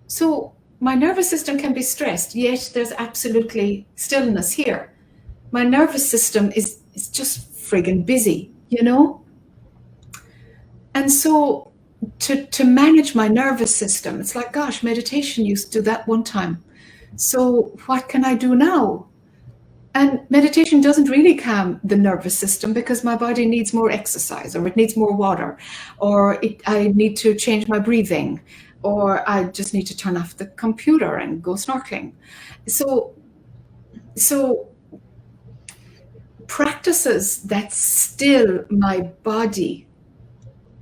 So my nervous system can be stressed, yet there's absolutely stillness here. My nervous system is just friggin' busy, you know? And so to manage my nervous system, it's like, gosh, meditation used to do that one time. So what can I do now? And meditation doesn't really calm the nervous system because my body needs more exercise, or it needs more water, or I need to change my breathing, or I just need to turn off the computer and go snorkeling. So, so practices that still my body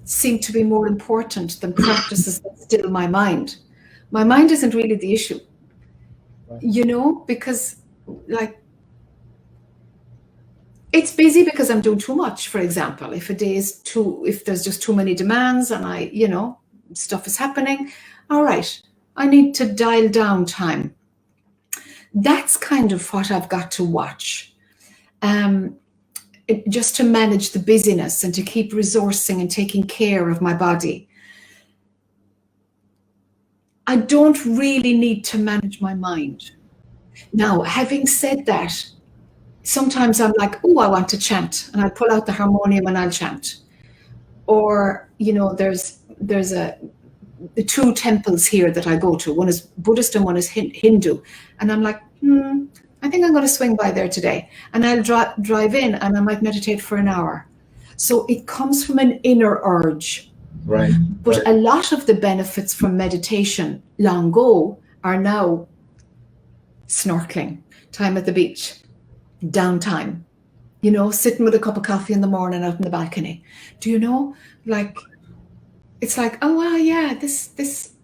seem to be more important than practices that still my mind. My mind isn't really the issue, right. because like It's busy because I'm doing too much, for example. If if there's just too many demands and stuff is happening, all right, I need to dial down time. That's kind of what I've got to watch. Just to manage the busyness and to keep resourcing and taking care of my body. I don't really need to manage my mind. Now, having said that, sometimes I'm like, oh, I want to chant, and I pull out the harmonium and I'll chant. Or, there's the two temples here that I go to. One is Buddhist and one is Hindu. And I'm like, I think I'm going to swing by there today. And I'll drive in and I might meditate for an hour. So it comes from an inner urge. Right. But a lot of the benefits from meditation long ago are now snorkeling, time at the beach, downtime, sitting with a cup of coffee in the morning out in the balcony. Do you know, it's like, oh, wow, yeah, this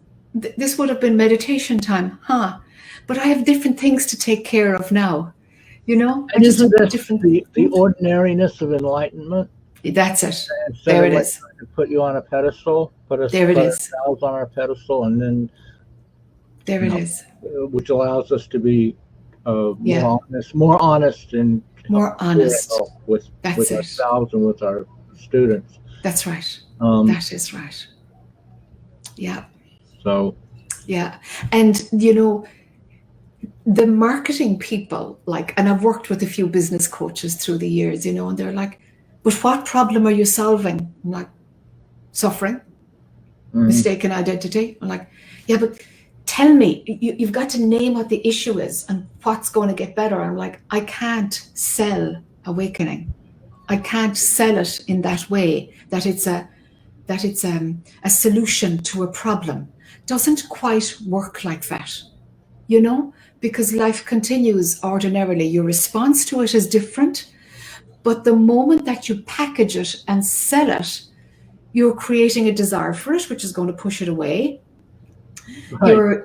would have been meditation time, huh? But I have different things to take care of now, And isn't that the ordinariness of enlightenment? That's it. There it is. To put you on a pedestal, put ourselves on our pedestal, and then there it is, which allows us to be more honest with ourselves and with our students. That's right. That is right. Yeah. So. Yeah, and the marketing people, and I've worked with a few business coaches through the years, and they're like, but what problem are you solving? I'm like, suffering, mistaken identity. I'm like, yeah, but tell me, you've got to name what the issue is and what's going to get better. I'm like, I can't sell awakening. I can't sell it in that way, that it's a solution to a problem. Doesn't quite work like that, because life continues ordinarily. Your response to it is different, but the moment that you package it and sell it, you're creating a desire for it, which is going to push it away. Right.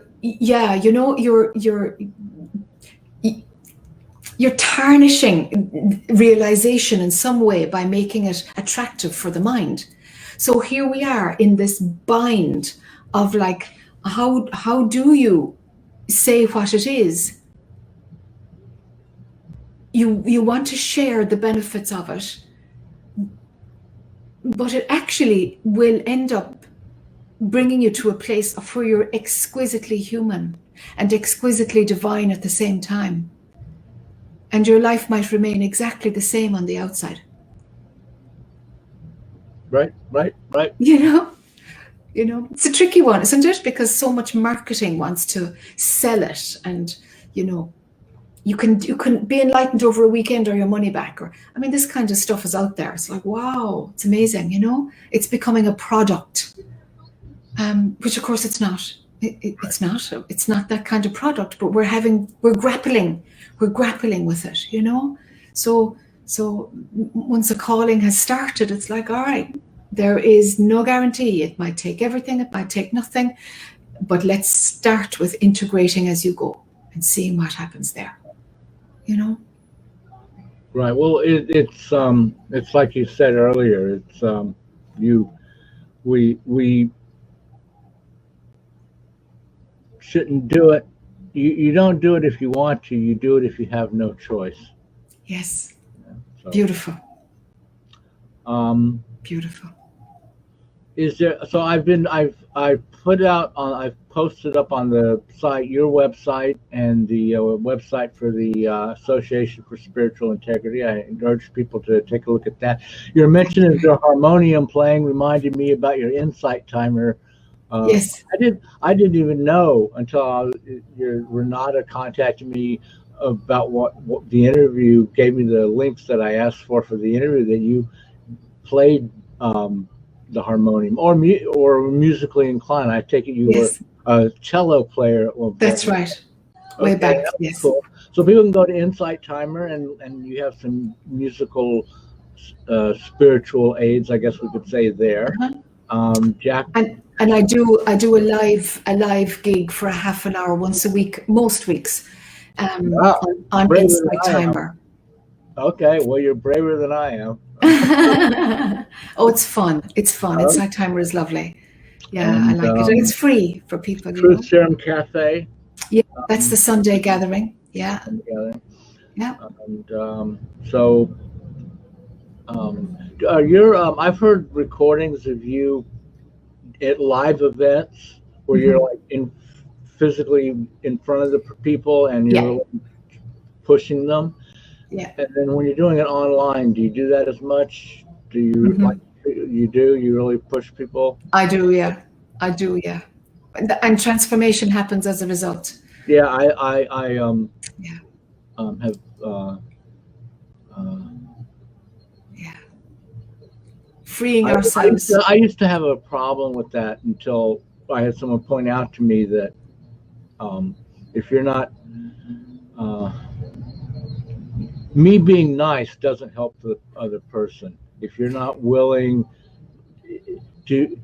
You're tarnishing realization in some way by making it attractive for the mind. So here we are in this bind of how do you say what it is? You want to share the benefits of it, but it actually will end up bringing you to a place of where you're exquisitely human and exquisitely divine at the same time. And your life might remain exactly the same on the outside. Right. It's a tricky one, isn't it? Because so much marketing wants to sell it, and you can be enlightened over a weekend or your money back, this kind of stuff is out there. It's like, wow, it's amazing. It's becoming a product, which of course it's not. It's not that kind of product. But we're grappling with it. So once a calling has started, it's like, all right. There is no guarantee. It might take everything, it might take nothing, but let's start with integrating as you go and seeing what happens there. Right. Well, it's like you said earlier. It's we shouldn't do it. You don't do it if you want to. You do it if you have no choice. Yes. Beautiful. Beautiful. Is there? So I've posted up on the site, your website, and the website for the Association for Spiritual Integrity. I encourage people to take a look at that. Your mention of the harmonium playing reminded me about your insight timer. Yes. I didn't even know until Renata contacted me about what the interview, gave me the links that I asked for the interview, that you played the harmonium or musically inclined. I take it you were a cello player at one point. That's right. Way back. Yes. Cool. So people can go to Insight Timer and you have some musical spiritual aids, I guess we could say there. Jac. And I do a live gig for a half an hour once a week, most weeks, on Insight Timer. Okay, well, you're braver than I am. Oh, it's fun. It's fun. Inside Timer is lovely. Yeah, I And like it. And it's free for people, you Truth know. Serum Cafe. Yeah, that's the Sunday gathering. Yeah. Together. Yeah. And so I've heard recordings of you at live events where you're like physically in front of the people and you're pushing them. Yeah. And then when you're doing it online, do you do that as much? Do you you really push people? I do, yeah. I do, yeah. And transformation happens as a result. Yeah, I have yeah. Freeing ourselves. I used to have a problem with that until I had someone point out to me that if you're not me being nice doesn't help the other person. If you're not willing to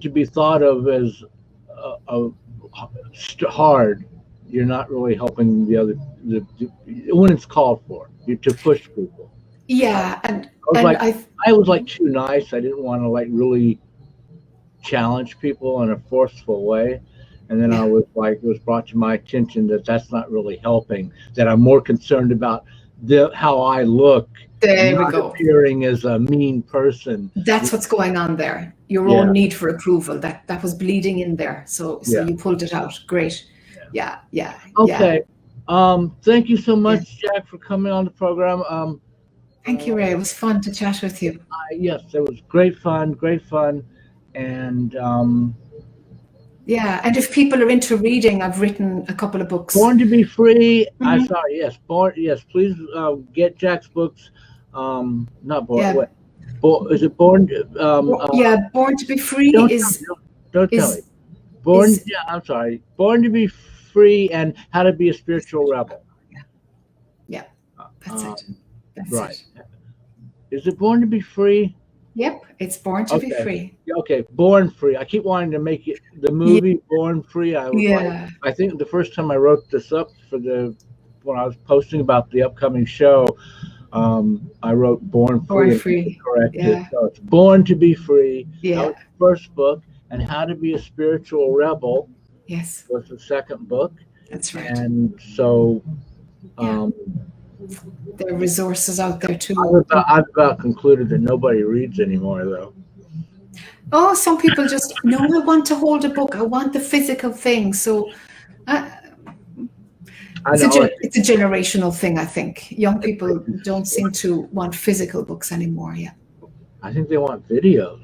be thought of as hard, you're not really helping the other when it's called for you to push people. Yeah, I was like too nice. I didn't want to like really challenge people in a forceful way. And then I was like, it was brought to my attention that that's not really helping, that I'm more concerned about how I look. There we go. Appearing as a mean person. That's what's going on there. Your own need for approval. That was bleeding in there. So you pulled it out. Great. Yeah. Okay. Thank you so much, Jac, for coming on the program. Thank you, Ray. It was fun to chat with you. Yes, it was great fun. And and if people are into reading, I've written a couple of books. Born to be Free. I'm sorry. Yes, please get Jac's books. Not born. Yeah. Is it Born? Born to be Free don't tell me. I'm sorry. Born to be Free and How to Be a Spiritual Rebel. Yeah. That's it. That's right. it. Is it Born to be Free? Yep, it's Born to be Free. Okay, Born Free. I keep wanting to make it the movie Born Free. I think the first time I wrote this up when I was posting about the upcoming show, I wrote Born Free. Correct. Yeah. So it's Born to be Free. Yeah. That was the first book, and How to Be a Spiritual Rebel. Yes. Was the second book. That's right. And so. There are resources out there too. I've about concluded that nobody reads anymore, though. Oh, some people just I want to hold a book. I want the physical thing. So it's a generational thing, I think. Young people don't seem to want physical books anymore. Yeah. I think they want videos.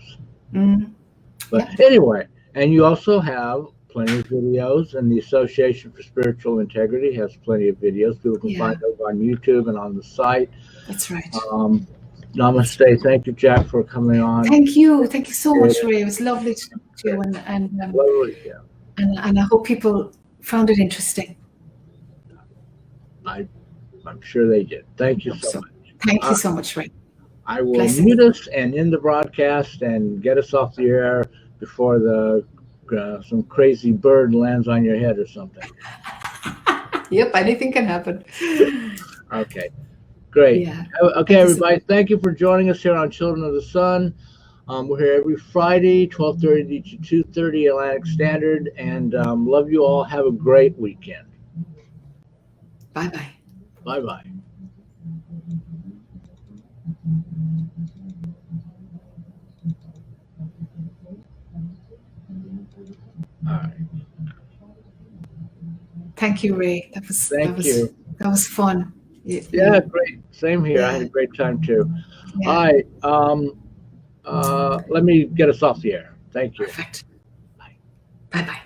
But anyway, and you also have plenty of videos, and the Association for Spiritual Integrity has plenty of videos. People can find those on YouTube and on the site. That's right. Namaste. Thank you, Jac, for coming on. Thank you so much, Ray. It was lovely to talk to you, and I hope people found it interesting. I'm sure they did. Thank you so much. Thank you so much, Ray. I will mute us and end the broadcast and get us off the air before some crazy bird lands on your head or something. Yep, anything can happen. Okay, great. Yeah. Okay, everybody, thank you for joining us here on Children of the Sun. We're here every Friday, 12:30 to 2:30 Atlantic Standard, and love you all. Have a great weekend. Bye-bye. Bye-bye. All right. Thank you, Ray. That was fun. Yeah, great. Same here. I had a great time too. Yeah. All right. Let me get us off the air. Thank you. Perfect. Bye. Bye-bye.